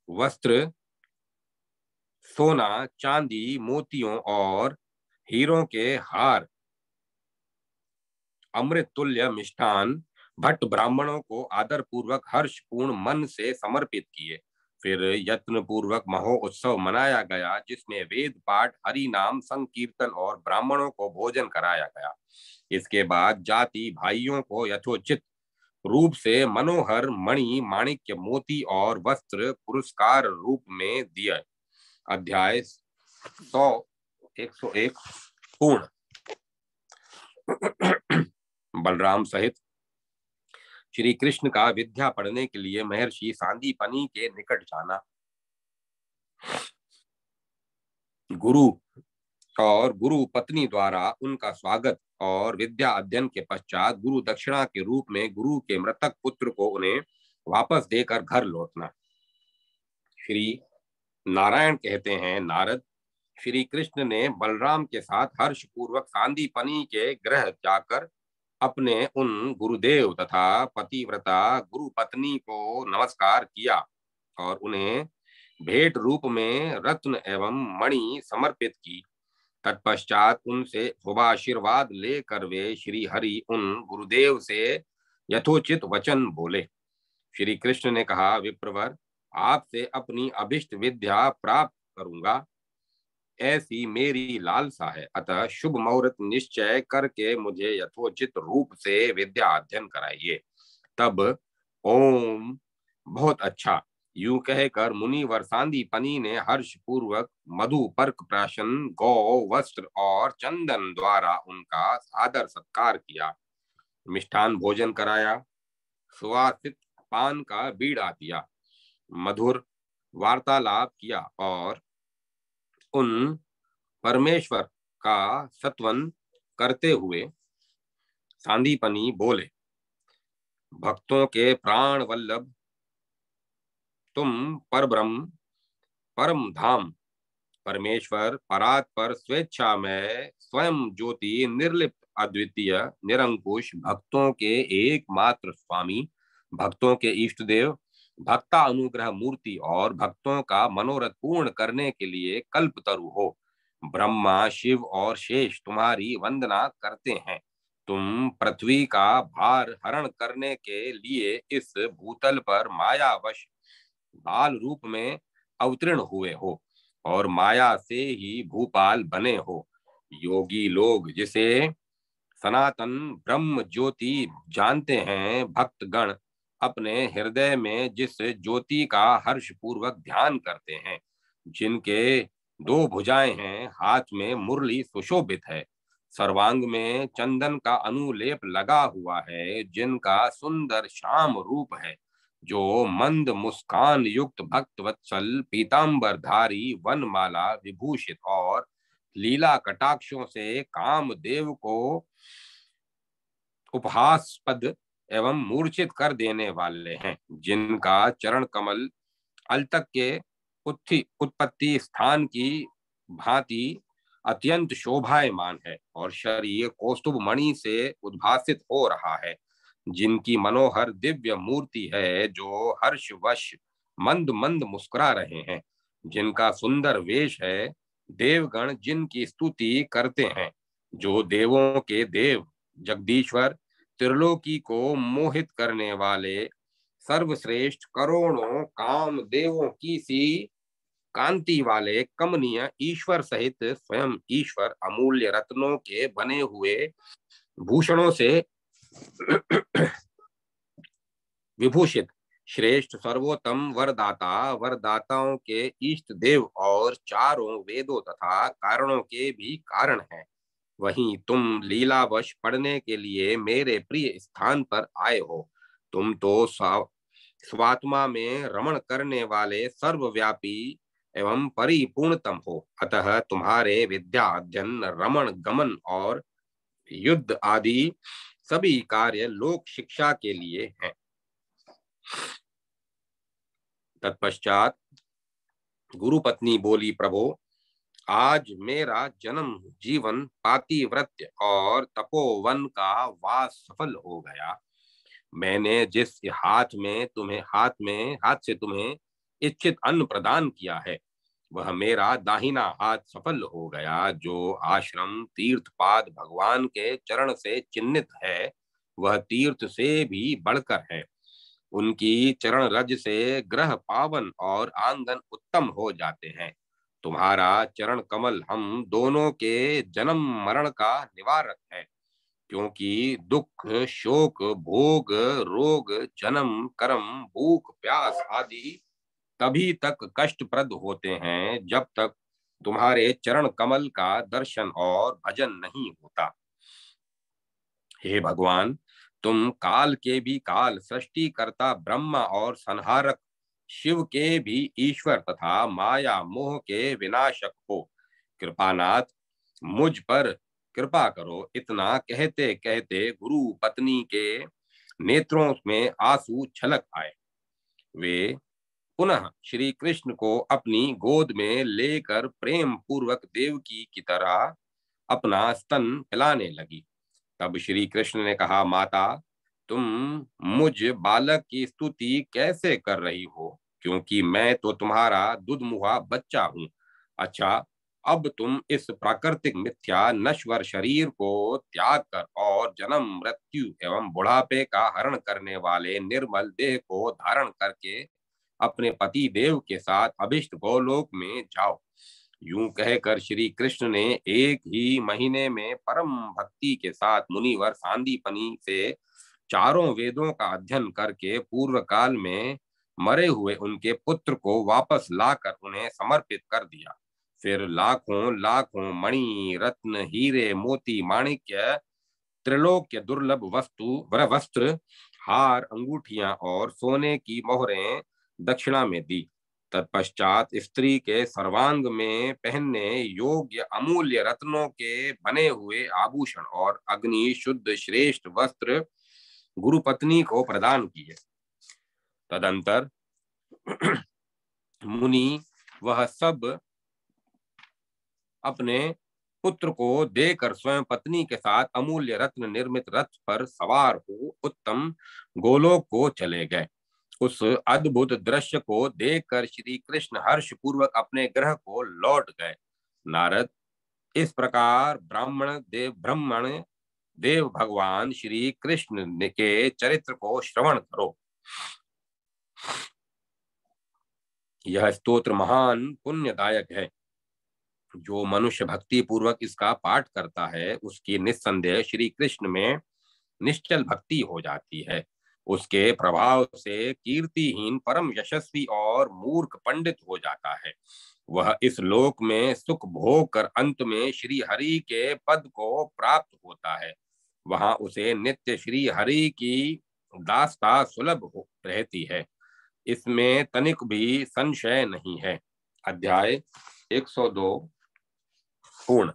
वस्त्र, सोना, चांदी, मोतियों और हीरों के हार, अमृत तुल्य मिष्ठान भट्ट ब्राह्मणों को आदर पूर्वक हर्षपूर्ण मन से समर्पित किए। फिर यत्न पूर्वक महो उत्सव मनाया गया, जिसमें वेद पाठ, हरि नाम संकीर्तन और ब्राह्मणों को भोजन कराया गया। इसके बाद जाति भाइयों को यथोचित रूप से मनोहर मणि, माणिक्य, मोती और वस्त्र पुरस्कार रूप में दिए। अध्याय 101 पूर्ण। बलराम सहित श्री कृष्ण का विद्या पढ़ने के लिए महर्षि सांदीपनि के निकट जाना। गुरु और गुरु पत्नी द्वारा उनका स्वागत और विद्या अध्ययन के पश्चात गुरु दक्षिणा के रूप में गुरु के मृतक पुत्र को उन्हें वापस देकर घर लौटना। श्री नारायण कहते हैं, नारद, श्री कृष्ण ने बलराम के साथ हर्ष पूर्वक सांदीपनि के गृह जाकर अपने उन गुरुदेव तथा पतिव्रता गुरु पत्नी को नमस्कार किया और उन्हें भेंट रूप में रत्न एवं मणि समर्पित की। तत्पश्चात उनसे शुभाशीर्वाद लेकर वे श्री हरि उन गुरुदेव से यथोचित वचन बोले। श्री कृष्ण ने कहा, विप्रवर, आपसे अपनी अभिष्ट विद्या प्राप्त करूंगा, ऐसी मेरी लालसा है। अतः शुभ मुहूर्त निश्चय करके मुझे यथोचित रूप से विद्या अध्ययन कराइए। तब ओम, बहुत अच्छा, यूं कहकर मुनिवर सांदीपनि ने हर्ष पूर्वक मधु, पर्क, प्राशन, गौ, वस्त्र और चंदन द्वारा उनका आदर सत्कार किया, मिष्ठान भोजन कराया, सुवासित पान का बीड़ा दिया, मधुर वार्तालाप किया और उन परमेश्वर का सत्वन करते हुए सांदीपनी बोले, भक्तों के प्राण वल्लभ तुम परब्रह्म परम धाम परमेश्वर परात्पर स्वेच्छा में स्वयं ज्योति निर्लिप्त अद्वितीय निरंकुश भक्तों के एकमात्र स्वामी, भक्तों के इष्ट देव, भक्ता अनुग्रह मूर्ति और भक्तों का मनोरथ पूर्ण करने के लिए कल्पतरु हो। ब्रह्मा शिव और शेष तुम्हारी वंदना करते हैं। तुम पृथ्वी का भार हरण करने के लिए इस भूतल पर मायावश बाल रूप में अवतीर्ण हुए हो और माया से ही भूपाल बने हो। योगी लोग जिसे सनातन ब्रह्म ज्योति जानते हैं, भक्तगण अपने हृदय में जिस ज्योति का हर्ष पूर्वक ध्यान करते हैं, जिनके दो भुजाएं हैं, हाथ में मुरली सुशोभित है, सर्वांग में चंदन का अनुलेप लगा हुआ है, जिनका सुंदर श्याम रूप है, जो मंद मुस्कान युक्त भक्त वत्सल पीतांबरधारी वनमाला विभूषित और लीला कटाक्षों से कामदेव को उपहासपद एवं मूर्छित कर देने वाले हैं, जिनका चरण कमल अलतक के उत्पत्ति स्थान की भांति अत्यंत शोभायमान है और शरीर कौस्तुभ मणि से उद्भासित हो रहा है, जिनकी मनोहर दिव्य मूर्ति है, जो हर्षवश मंद मंद मुस्कुरा रहे हैं, जिनका सुंदर वेश है, देवगण जिनकी स्तुति करते हैं, जो देवों के देव जगदीश्वर त्रिलोकी को मोहित करने वाले सर्वश्रेष्ठ करोड़ों काम देवों की सी कांति वाले कमनीय ईश्वर सहित स्वयं ईश्वर अमूल्य रत्नों के बने हुए भूषणों से विभूषित श्रेष्ठ सर्वोत्तम वरदाता, वरदाताओं के इष्ट देव और चारों वेदों तथा कारणों के भी कारण है। वहीं तुम लीलावश पढ़ने के लिए मेरे प्रिय स्थान पर आए हो। तुम तो स्वात्मा में रमण करने वाले सर्वव्यापी एवं परिपूर्णतम हो, अतः तुम्हारे विद्या अध्ययन रमण गमन और युद्ध आदि सभी कार्य लोक शिक्षा के लिए हैं। तत्पश्चात गुरु पत्नी बोली, प्रभो, आज मेरा जन्म जीवन पातिव्रत्य और तपोवन का वास सफल हो गया। मैंने जिस हाथ से तुम्हें इच्छित अन्न प्रदान किया है, वह मेरा दाहिना हाथ सफल हो गया। जो आश्रम तीर्थपाद भगवान के चरण से चिन्हित है, वह तीर्थ से भी बढ़कर है। उनकी चरण रज से ग्रह पावन और आंगन उत्तम हो जाते हैं। तुम्हारा चरण कमल हम दोनों के जन्म मरण का निवारक है, क्योंकि दुख शोक भोग रोग जन्म कर्म भूख प्यास आदि तभी तक कष्टप्रद होते हैं, जब तक तुम्हारे चरण कमल का दर्शन और भजन नहीं होता। हे भगवान, तुम काल के भी काल, सृष्टिकर्ता ब्रह्मा और संहारक शिव के भी ईश्वर तथा माया मोह के विनाशक हो। कृपानाथ, मुझ पर कृपा करो। इतना कहते कहते गुरु पत्नी के नेत्रों में आंसू छलक आए। वे पुनः श्री कृष्ण को अपनी गोद में लेकर प्रेम पूर्वक देवकी की तरह अपना स्तन पिलाने लगी। तब श्री कृष्ण ने कहा, माता, तुम मुझ बालक की स्तुति कैसे कर रही हो, क्योंकि मैं तो तुम्हारा दुधमुहा बच्चा हूँ। अच्छा, अब तुम इस प्राकृतिक मिथ्या नश्वर शरीर को त्याग कर और जन्म मृत्यु एवं बुढ़ापे का हरण करने वाले निर्मल देह को धारण करके अपने पति देव के साथ अभिष्ट गोलोक में जाओ। यूं कहकर श्री कृष्ण ने एक ही महीने में परम भक्ति के साथ मुनिवर सांदीपनी से चारों वेदों का अध्ययन करके पूर्व काल में मरे हुए उनके पुत्र को वापस लाकर उन्हें समर्पित कर दिया। फिर लाखों लाखों मणि रत्न हीरे मोती माणिक्य त्रिलोक्य दुर्लभ वस्तु वस्त्र हार, अंगूठियां और सोने की मोहरें दक्षिणा में दी। तत्पश्चात स्त्री के सर्वांग में पहनने योग्य अमूल्य रत्नों के बने हुए आभूषण और अग्नि शुद्ध श्रेष्ठ वस्त्र गुरुपत्नी को प्रदान किए। तदंतर मुनि वह सब अपने पुत्र को देकर स्वयं पत्नी के साथ अमूल्य रत्न निर्मित रथ पर सवार हो उत्तम गोलोक को चले गए। उस अद्भुत दृश्य को देखकर श्री कृष्ण हर्ष पूर्वक अपने गृह को लौट गए। नारद, इस प्रकार ब्राह्मण देव भगवान श्री कृष्ण के चरित्र को श्रवण करो। यह स्तोत्र महान पुण्यदायक है। जो मनुष्य भक्ति पूर्वक इसका पाठ करता है उसकी निस्संदेह श्री कृष्ण में निश्चल भक्ति हो जाती है। उसके प्रभाव से कीर्तिहीन परम यशस्वी और मूर्ख पंडित हो जाता है। वह इस लोक में सुख भोग कर अंत में श्री हरि के पद को प्राप्त होता है। वहां उसे नित्य श्री हरि की दासता सुलभ रहती है। इसमें तनिक भी संशय नहीं है। अध्याय 102 पूर्ण।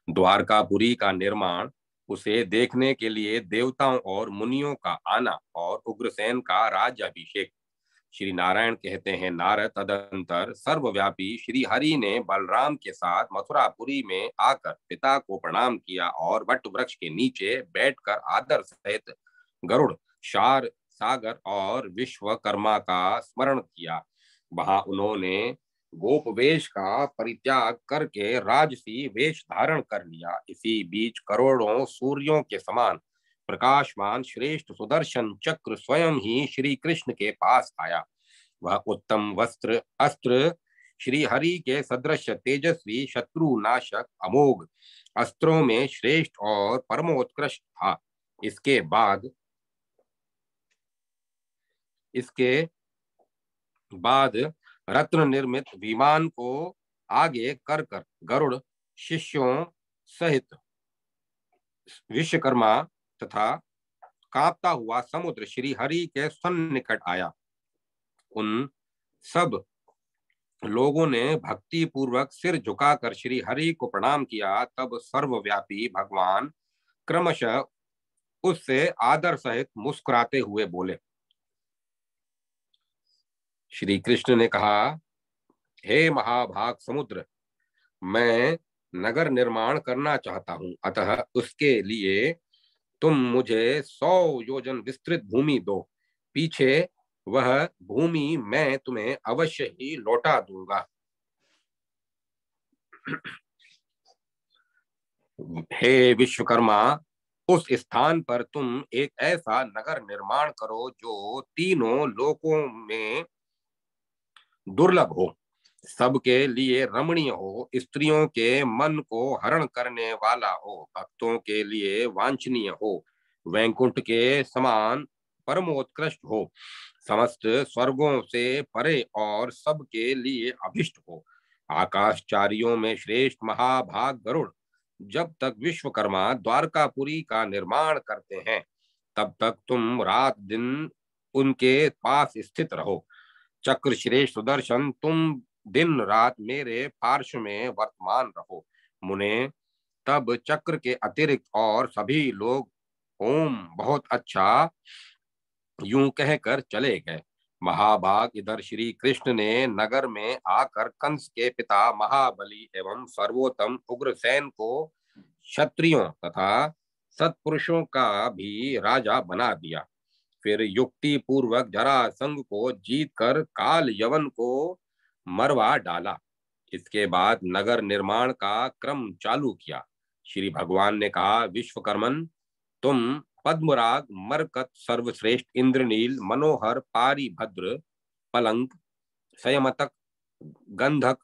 द्वारकापुरी का निर्माण, उसे देखने के लिए देवताओं और मुनियों का आना और उग्रसेन का राज्याभिषेक। श्री नारायण कहते हैं, नारद, तदंतर सर्वव्यापी श्री हरि ने बलराम के साथ मथुरापुरी में आकर पिता को प्रणाम किया और वट वृक्ष के नीचे बैठकर आदर सहित गरुड़, शार, सागर और विश्वकर्मा का स्मरण किया। वहां उन्होंने गोपवेश का परित्याग करके राजसी वेश धारण कर लिया। इसी बीच करोड़ों सूर्यों के समान प्रकाशमान श्रेष्ठ सुदर्शन चक्र स्वयं ही श्री कृष्ण के पास आया। वह उत्तम वस्त्र अस्त्र श्री हरि के सदृश तेजस्वी शत्रु नाशक अमोघ अस्त्रों में श्रेष्ठ और परमोत्कृष्ट था। इसके बाद रत्न निर्मित विमान को आगे कर कर गरुड़ शिष्यों सहित विश्वकर्मा तथा कांपता हुआ समुद्र श्री हरि के सन्निकट आया। उन सब लोगों ने भक्ति पूर्वक सिर झुकाकर श्री हरि को प्रणाम किया। तब सर्वव्यापी भगवान क्रमशः उससे आदर सहित मुस्कुराते हुए बोले। श्री कृष्ण ने कहा, हे महाभाग समुद्र, मैं नगर निर्माण करना चाहता हूं, अतः उसके लिए तुम मुझे 100 योजन विस्तृत भूमि दो। पीछे वह भूमि मैं तुम्हें अवश्य ही लौटा दूंगा। हे विश्वकर्मा, उस स्थान पर तुम एक ऐसा नगर निर्माण करो जो तीनों लोकों में दुर्लभ हो, सबके लिए रमणीय हो, स्त्रियों के मन को हरण करने वाला हो, भक्तों के लिए वांछनीय हो, वैकुंठ के समान परमोत्कृष्ट हो, समस्त स्वर्गों से परे और सबके लिए अभिष्ट हो। आकाशचारियों में श्रेष्ठ महाभाग गरुड़ जब तक विश्वकर्मा द्वारकापुरी का निर्माण करते हैं तब तक तुम रात दिन उनके पास स्थित रहो। चक्र श्रेष्ठ सुदर्शन, तुम दिन रात मेरे पार्श्व में वर्तमान रहो। मुने तब चक्र के अतिरिक्त और सभी लोग ओम बहुत अच्छा यूं कहकर चले गए। महाभाग, इधर श्री कृष्ण ने नगर में आकर कंस के पिता महाबली एवं सर्वोत्तम उग्रसेन को क्षत्रियों तथा सत्पुरुषों का भी राजा बना दिया। फिर युक्ति पूर्वक जरासंध को जीत कर काल यवन को मरवा डाला। इसके बाद नगर निर्माण का क्रम चालू किया। श्री भगवान ने कहा, विश्वकर्मन, तुम पद्मराग, मरकत, सर्वश्रेष्ठ, इंद्रनील, मनोहर, पारिभद्र, पलंग, संयमतक, गंधक,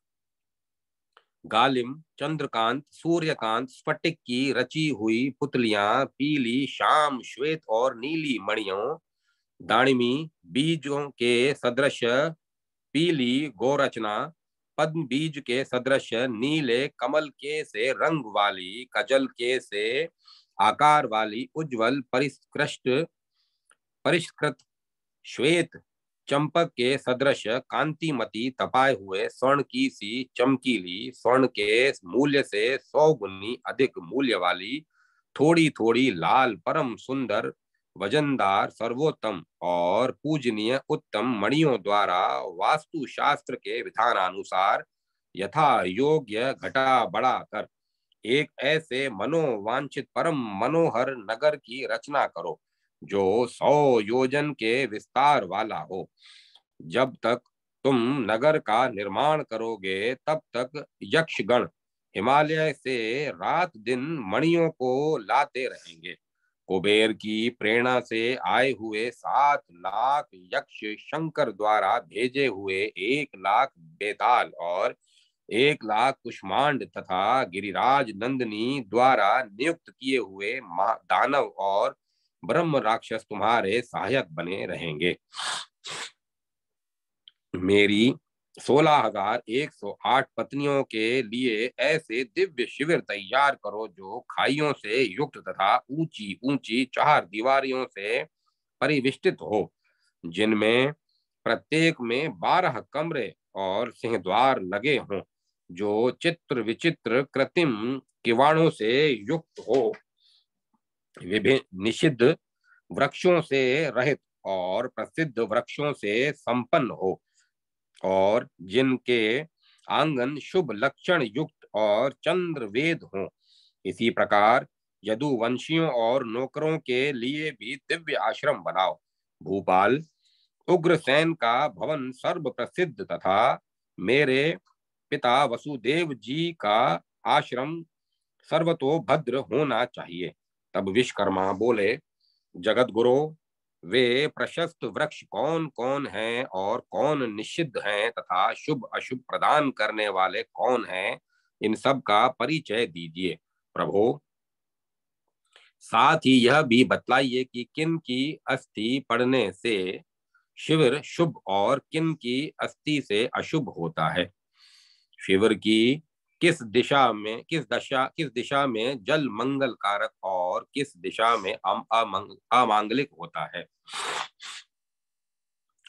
गालिम, चंद्रकांत, सूर्यकांत, स्फटिक की रची हुई पुतलियां, पीली, श्याम, श्वेत और नीली मणियों, दाणिमी बीजों के सदृश पीली गोरचना, पद्म बीज के सदृश नीले कमल के से रंग वाली, कजल के से आकार वाली उज्ज्वल परिष्कृत श्वेत चंपक के सदृश कांतिमती तपाए हुए स्वर्ण की सी चमकीली, स्वर्ण के मूल्य से 100 गुनी अधिक मूल्य वाली, थोड़ी थोड़ी लाल, परम सुंदर, वजनदार, सर्वोत्तम और पूजनीय उत्तम मणियों द्वारा वास्तु शास्त्र के विधानानुसार यथा योग्य घटा बढ़ा कर एक ऐसे मनोवांछित परम मनोहर नगर की रचना करो जो 100 योजन के विस्तार वाला हो। जब तक तुम नगर का निर्माण करोगे तब तक यक्षगण हिमालय से रात दिन मणियों को लाते रहेंगे। कुबेर की प्रेरणा से आए हुए 7 लाख यक्ष शंकर द्वारा भेजे हुए 1 लाख बेताल और 1 लाख कुष्मांड तथा गिरिराज नंदिनी द्वारा नियुक्त किए हुए दानव और ब्रह्म राक्षस तुम्हारे सहायक बने रहेंगे। मेरी 16,108 पत्नियों के लिए ऐसे दिव्य शिविर तैयार करो जो खाइयों से युक्त तथा ऊंची ऊंची 4 दीवारियों से परिविष्टित हो, जिनमें प्रत्येक में 12 कमरे और सिंहद्वार लगे हों, जो चित्र विचित्र कृत्रिम किवाड़ों से युक्त हो, विभिन्न निषिद्ध वृक्षों से रहित और प्रसिद्ध वृक्षों से संपन्न हो, और जिनके आंगन शुभ लक्षण युक्त और चंद्र वेद हों। इसी प्रकार यदुवंशियों और नौकरों के लिए भी दिव्य आश्रम बनाओ। भूपाल उग्रसेन का भवन सर्व प्रसिद्ध तथा मेरे पिता वसुदेव जी का आश्रम सर्वतोभद्र होना चाहिए। तब विश्वकर्मा बोले, जगत गुरु, वे प्रशस्त वृक्ष कौन कौन हैं और कौन निषिद्ध हैं तथा शुभ अशुभ प्रदान करने वाले कौन हैं, इन सब का परिचय दीजिए। प्रभु, साथ ही यह भी बतलाइए कि किन की अस्थि पड़ने से शिविर शुभ और किन की अस्थि से अशुभ होता है। शिविर की किस दिशा में जल मंगल कारक और किस दिशा में अमांगलिक होता है,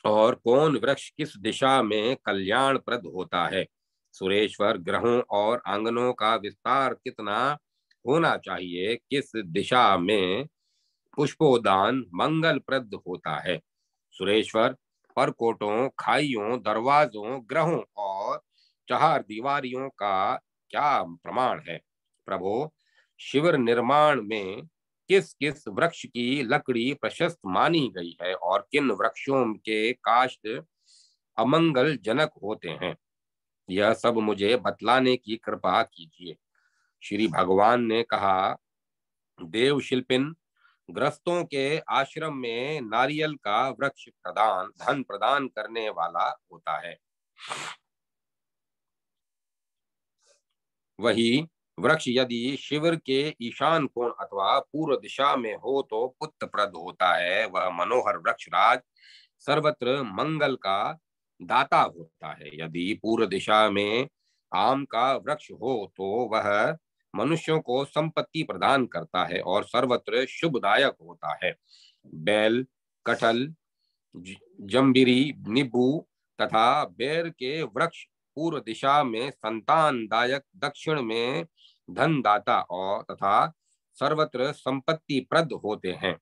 और कौन वृक्ष किस दिशा में कल्याणप्रद होता है। सुरेश्वर, ग्रहों और आंगनों का विस्तार कितना होना चाहिए, किस दिशा में पुष्पोदान मंगलप्रद होता है। सुरेश्वर, परकोटों, खाइयों, दरवाजों, ग्रहों और 4 दीवारियों का क्या प्रमाण है। प्रभु, शिविर निर्माण में किस किस वृक्ष की लकड़ी प्रशस्त मानी गई है और किन वृक्षों के काष्ठ अमंगल जनक होते हैं, यह सब मुझे बतलाने की कृपा कीजिए। श्री भगवान ने कहा, देव शिल्पिन, ग्रस्तों के आश्रम में नारियल का वृक्ष धन प्रदान करने वाला होता है। वही वृक्ष यदि शिविर के ईशान कोण अथवा पूर्व दिशा में हो तो पुत्रप्रद होता है। वह मनोहर वृक्ष राज सर्वत्र मंगल का दाता होता है। यदि पूर्व दिशा में आम का वृक्ष हो तो वह मनुष्यों को संपत्ति प्रदान करता है और सर्वत्र शुभदायक होता है। बैल, कटहल, जम्बिरी, नींबू तथा बेर के वृक्ष पूर्व दिशा में संतानदायक, दक्षिण में धनदाता और तथा सर्वत्र संपत्ति प्रद होते हैं।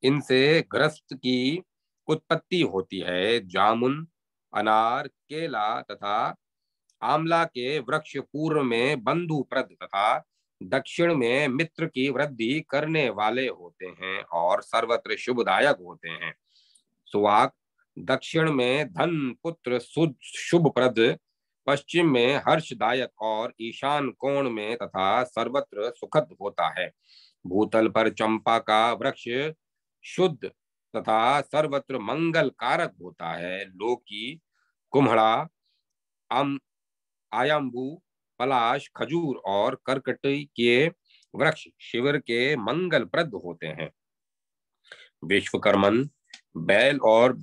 इनसे ग्रस्त की उत्पत्ति होती है। जामुन, अनार, केला तथा आमला के वृक्ष पूर्व में बंधुप्रद तथा दक्षिण में मित्र की वृद्धि करने वाले होते हैं और सर्वत्र शुभदायक होते हैं। सुवाक दक्षिण में धन पुत्र शुभप्रद, पश्चिम में हर्षदायक और ईशान कोण में तथा सर्वत्र सुखद होता है। भूतल पर चंपा का वृक्ष शुद्ध तथा सर्वत्र मंगल कारक होता है। लोकी, कुम्हड़ा, आयम्बू, पलाश, खजूर और करकटी के वृक्ष शिविर के मंगलप्रद होते हैं। विश्वकर्मन, बैल और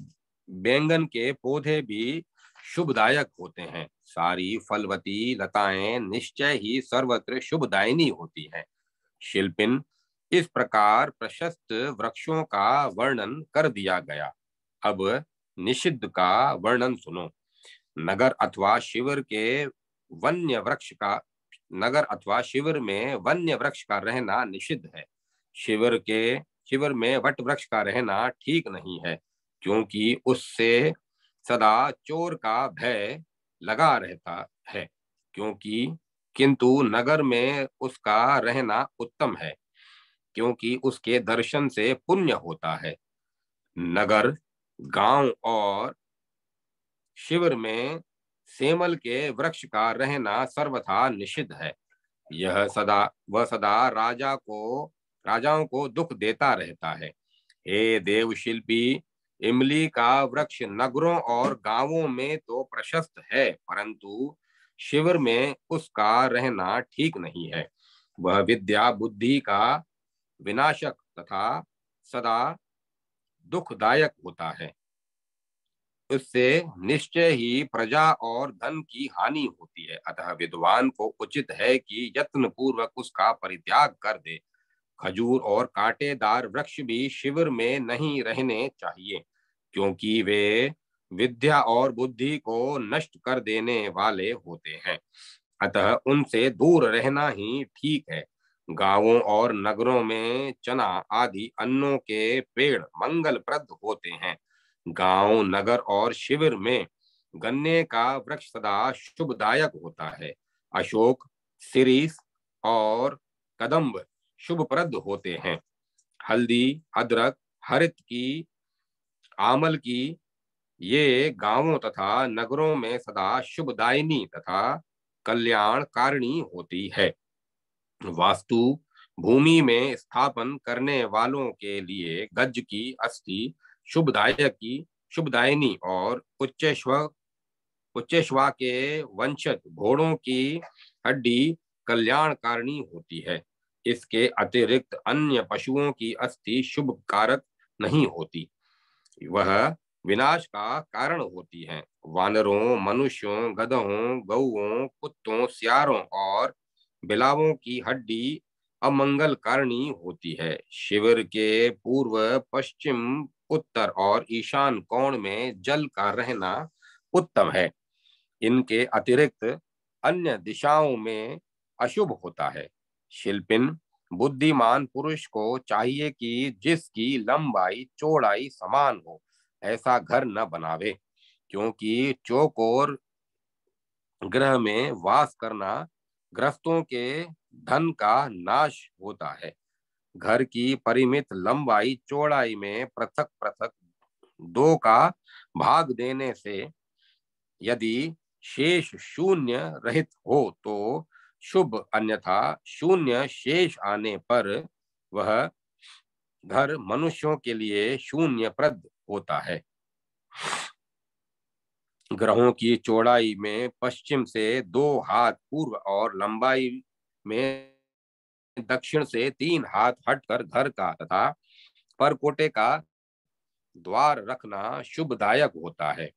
बैंगन के पौधे भी शुभदायक होते हैं। सारी फलवती लताएं निश्चय ही सर्वत्र शुभदायिनी होती हैं। शिल्पिन, इस प्रकार प्रशस्त वृक्षों का वर्णन कर दिया गया। अब निषिद्ध का वर्णन सुनो। नगर अथवा शिविर के वन्य वृक्ष का नगर अथवा शिविर में वन्य वृक्ष का रहना निषिद्ध है। शिविर में वट वृक्ष का रहना ठीक नहीं है, क्योंकि उससे सदा चोर का भय लगा रहता है। किंतु नगर में उसका रहना उत्तम है, क्योंकि उसके दर्शन से पुण्य होता है। नगर, गांव और शिविर में सेमल के वृक्ष का रहना सर्वथा निषिद्ध है। वह सदा राजाओं को दुख देता रहता है। हे देवशिल्पी, इमली का वृक्ष नगरों और गांवों में तो प्रशस्त है, परंतु शिविर में उसका रहना ठीक नहीं है। वह विद्या बुद्धि का विनाशक तथा सदा दुखदायक होता है। उससे निश्चय ही प्रजा और धन की हानि होती है। अतः विद्वान को उचित है कि यत्न पूर्वक उसका परित्याग कर दे। खजूर और कांटेदार वृक्ष भी शिविर में नहीं रहने चाहिए, क्योंकि वे विद्या और बुद्धि को नष्ट कर देने वाले होते हैं। अतः उनसे दूर रहना ही ठीक है। गांवों और नगरों में चना आदि अन्नों के पेड़ मंगलप्रद होते हैं। गांव, नगर और शिविर में गन्ने का वृक्ष सदा शुभदायक होता है। अशोक, सिरिस और कदम्ब शुभप्रद होते हैं। हल्दी, अदरक, हरित की, आमल की, ये गांवों तथा नगरों में सदा शुभदायिनी तथा कल्याणकारिणी होती है। वास्तु भूमि में स्थापन करने वालों के लिए गज की अस्थि शुभदायिनी और उच्चेश्वा के वंशज घोड़ों की हड्डी कल्याणकारिणी होती है। इसके अतिरिक्त अन्य पशुओं की अस्थि शुभ कारक नहीं होती, वह विनाश का कारण होती है। वानरों, मनुष्यों, गधों, गौओं, कुत्तों, सियारों और बिलावों की हड्डी अमंगल कारणी होती है। शिविर के पूर्व, पश्चिम, उत्तर और ईशान कोण में जल का रहना उत्तम है। इनके अतिरिक्त अन्य दिशाओं में अशुभ होता है। शिल्पिन, बुद्धिमान पुरुष को चाहिए कि जिसकी लंबाई चौड़ाई समान हो ऐसा घर न बनावे, क्योंकि चौकोर ग्रह में वास करना ग्रस्तों के धन का नाश होता है। घर की परिमित लंबाई चौड़ाई में पृथक पृथक दो का भाग देने से यदि शेष शून्य रहित हो तो शुभ, अन्यथा शून्य शेष आने पर वह घर मनुष्यों के लिए शून्यप्रद होता है। ग्रहों की चौड़ाई में पश्चिम से 2 हाथ पूर्व और लंबाई में दक्षिण से 3 हाथ हटकर घर का तथा परकोटे का द्वार रखना शुभदायक होता है।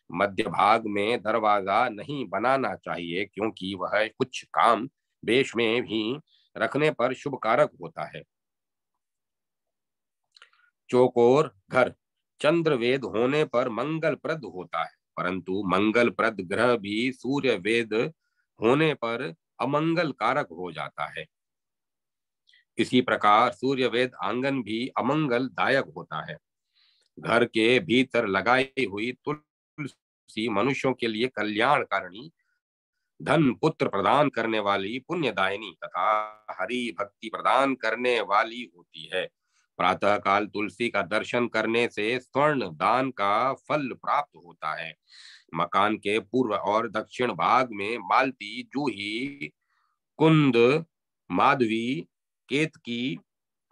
मध्य भाग में दरवाजा नहीं बनाना चाहिए, क्योंकि वह कुछ काम बेश में भी रखने पर शुभ कारक होता है। चौकोर घर चंद्र वेद होने पर मंगलप्रद होता है, परंतु मंगलप्रद ग्रह भी सूर्य वेद होने पर अमंगल कारक हो जाता है। इसी प्रकार सूर्य वेद आंगन भी अमंगलदायक होता है। घर के भीतर लगाई हुई तुलसी मनुष्यों के लिए कल्याणकारिणी, धन पुत्र प्रदान करने वाली, पुण्यदायिनी तथा हरि भक्ति प्रदान करने वाली होती है। प्रातः काल तुलसी का दर्शन करने से स्वर्ण दान का फल प्राप्त होता है। मकान के पूर्व और दक्षिण भाग में मालती, जूही, कुंद, माधवी, केतकी,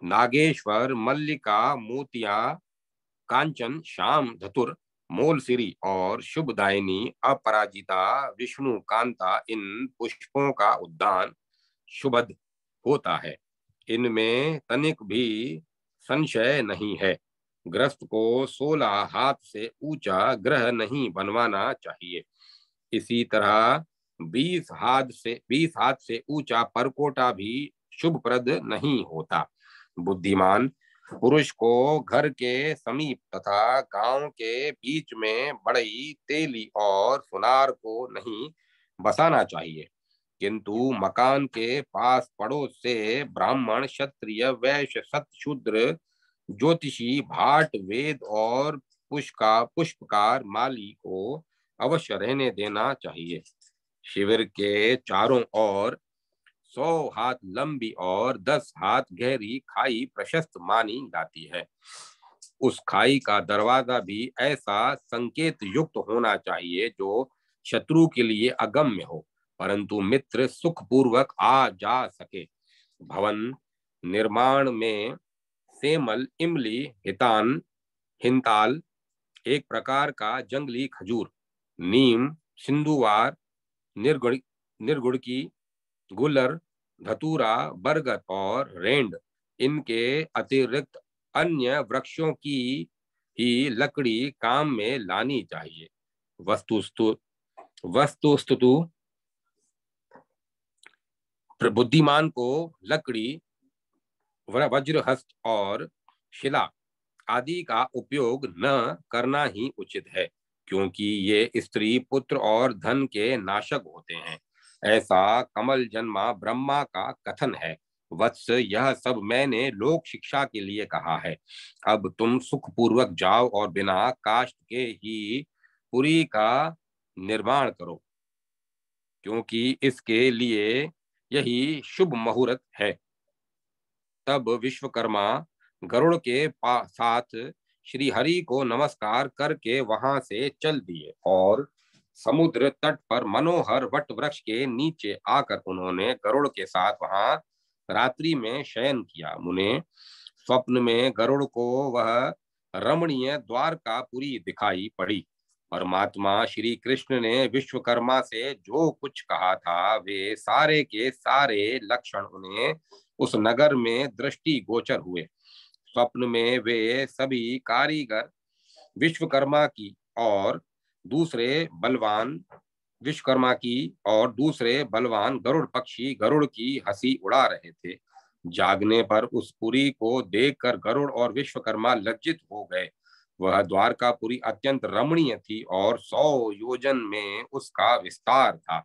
नागेश्वर, मल्लिका, मोतिया, कांचन, श्याम, धतुर, मोलसिरी और शुभदायिनी, अपराजिता, विष्णु कांता, इन पुष्पों का उद्यान शुभद होता है। इनमें तनिक भी संशय नहीं है। ग्रस्त को 16 हाथ से ऊंचा ग्रह नहीं बनवाना चाहिए। इसी तरह 20 हाथ से ऊंचा परकोटा भी शुभप्रद नहीं होता। बुद्धिमान पुरुष को घर के समीप तथा गांव के बीच में बढ़ई, तेली और सुनार को नहीं बसाना चाहिए, किंतु मकान के पास पड़ोस से ब्राह्मण, क्षत्रिय, वैश्य, सत, शूद्र, ज्योतिषी, भाट, वेद और पुष्पकार, माली को अवश्य रहने देना चाहिए। शिविर के चारों ओर 100 हाथ लंबी और 10 हाथ गहरी खाई प्रशस्त मानी जाती है। उस खाई का दरवाजा भी ऐसा संकेत युक्त होना चाहिए जो शत्रु के लिए अगम्य हो, परंतु मित्र सुखपूर्वक आ जा सके। भवन निर्माण में सेमल, इमली, हिंताल, एक प्रकार का जंगली खजूर, नीम, सिंधुवार, निर्गुड़की, गुलर, धतूरा, बरगद और रेंड, इनके अतिरिक्त अन्य वृक्षों की ही लकड़ी काम में लानी चाहिए। वस्तुस्तु बुद्धिमान को लकड़ी, वज्रहस्त और शिला आदि का उपयोग न करना ही उचित है, क्योंकि ये स्त्री, पुत्र और धन के नाशक होते हैं, ऐसा कमल जन्मा ब्रह्मा का कथन है। वत्स, यह सब मैंने लोक शिक्षा के लिए कहा है। अब तुम सुखपूर्वक जाओ और बिना काष्ठ के ही पुरी का निर्माण करो, क्योंकि इसके लिए यही शुभ मुहूर्त है। तब विश्वकर्मा गरुड़ के साथ श्री हरि को नमस्कार करके वहां से चल दिए और समुद्र तट पर मनोहर वट वृक्ष के नीचे आकर उन्होंने गरुड़ के साथ वहां रात्रि में शयन किया। मुने, स्वप्न में गरुड़ को वह रमणीय द्वारकापुरी दिखाई पड़ी। परमात्मा श्री कृष्ण ने विश्वकर्मा से जो कुछ कहा था, वे सारे के सारे लक्षण उन्हें उस नगर में दृष्टि गोचर हुए। स्वप्न में वे सभी कारीगर विश्वकर्मा की और दूसरे बलवान गरुड़ पक्षी गरुड़ की हंसी उड़ा रहे थे। जागने पर उस पुरी को देखकर गरुड़ और विश्वकर्मा लज्जित हो गए। वह द्वारकापुरी अत्यंत रमणीय थी और 100 योजन में उसका विस्तार था।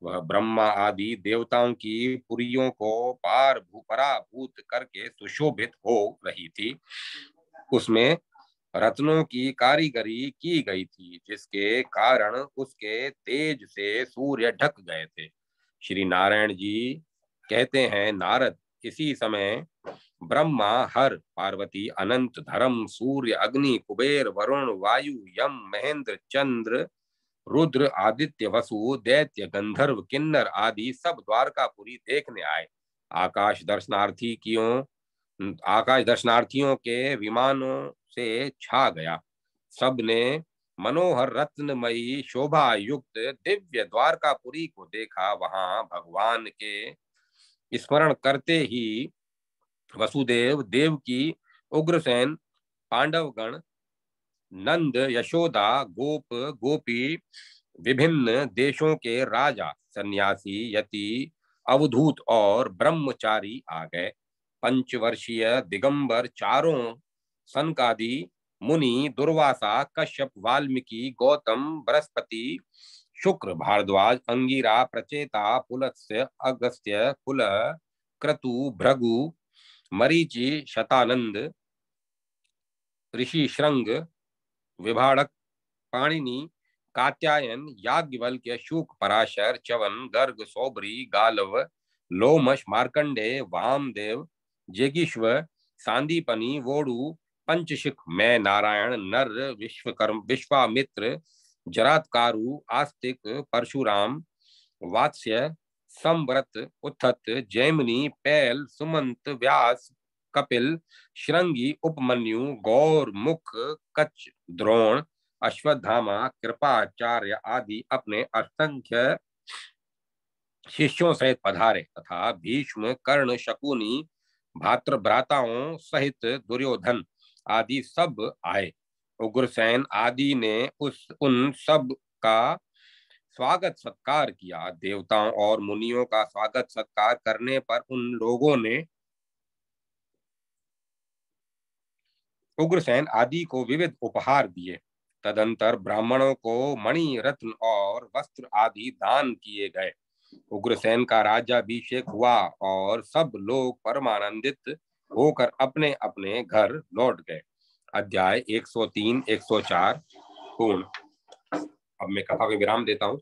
वह ब्रह्मा आदि देवताओं की पुरियों को पराभूत करके सुशोभित हो रही थी। उसमें रत्नों की कारीगरी की गई थी, जिसके कारण उसके तेज से सूर्य ढक गए थे। श्री नारायण जी कहते हैं, नारद, इसी समय ब्रह्मा, हर, पार्वती, अनंत, धर्म, सूर्य, अग्नि, कुबेर, वरुण, वायु, यम, महेंद्र, चंद्र, रुद्र, आदित्य, वसु, दैत्य, गंधर्व, किन्नर आदि सब द्वारकापुरी देखने आए। आकाश दर्शनार्थियों के विमानों से छा गया। सबने मनोहर रत्नमयी शोभा युक्त दिव्य द्वारकापुरी को देखा। वहां भगवान के स्मरण करते ही वसुदेव, देवकी, उग्रसेन, पांडवगण, नंद, यशोदा, गोपी, विभिन्न देशों के राजा, सन्यासी, यति, अवधूत और ब्रह्मचारी आ गए। पंचवर्षीय दिगंबर चारों सनकादि मुनि, दुर्वासा, कश्यप, वाल्मीकि, गौतम, बृहस्पति, शुक्र, भारद्वाज, अंगिरा, प्रचेता, पुलत्स्य, अगस्त्य, कुलः, क्रतु, भृगु, मरीचि, शतानंद, ऋषि श्रृंग, विभाड़क, पाणिनि, कात्यायन, याज्ञवल्क्य, शुक, पराशर, च्यवन, गर्ग, सौबरी, गालव, लोमश, मार्कंडेय, वामदेव, जेगीश्व, सांदीपनि, वोडु, पंचशिख, मैं नारायण, नर, विश्वामित्र, जरात्कारु, आस्तिक, परशुराम, वात्स्य, संव्रत, उथत, जैमिनी, पैल, सुमंत, व्यास, कपिल, श्रृंगी, उपमन्यु, गौर, मुख, कच्छ, द्रोण, अश्वत्थामा, कृपाचार्य आदि अपने असंख्य शिष्यों सहित पधारे तथा भीष्म, कर्ण, शकुनी, भ्राताओं सहित दुर्योधन आदि सब आए। उग्रसेन आदि ने उन सब का स्वागत सत्कार किया। देवताओं और मुनियों का स्वागत सत्कार करने पर उन लोगों ने उग्रसेन आदि को विविध उपहार दिए। तदंतर ब्राह्मणों को मणि, रत्न और वस्त्र आदि दान किए गए। उग्रसेन का राज्याभिषेक हुआ और सब लोग परमानंदित होकर अपने अपने घर लौट गए। अध्याय 103 104 पूर्ण। अब मैं कथा को विराम देता हूँ।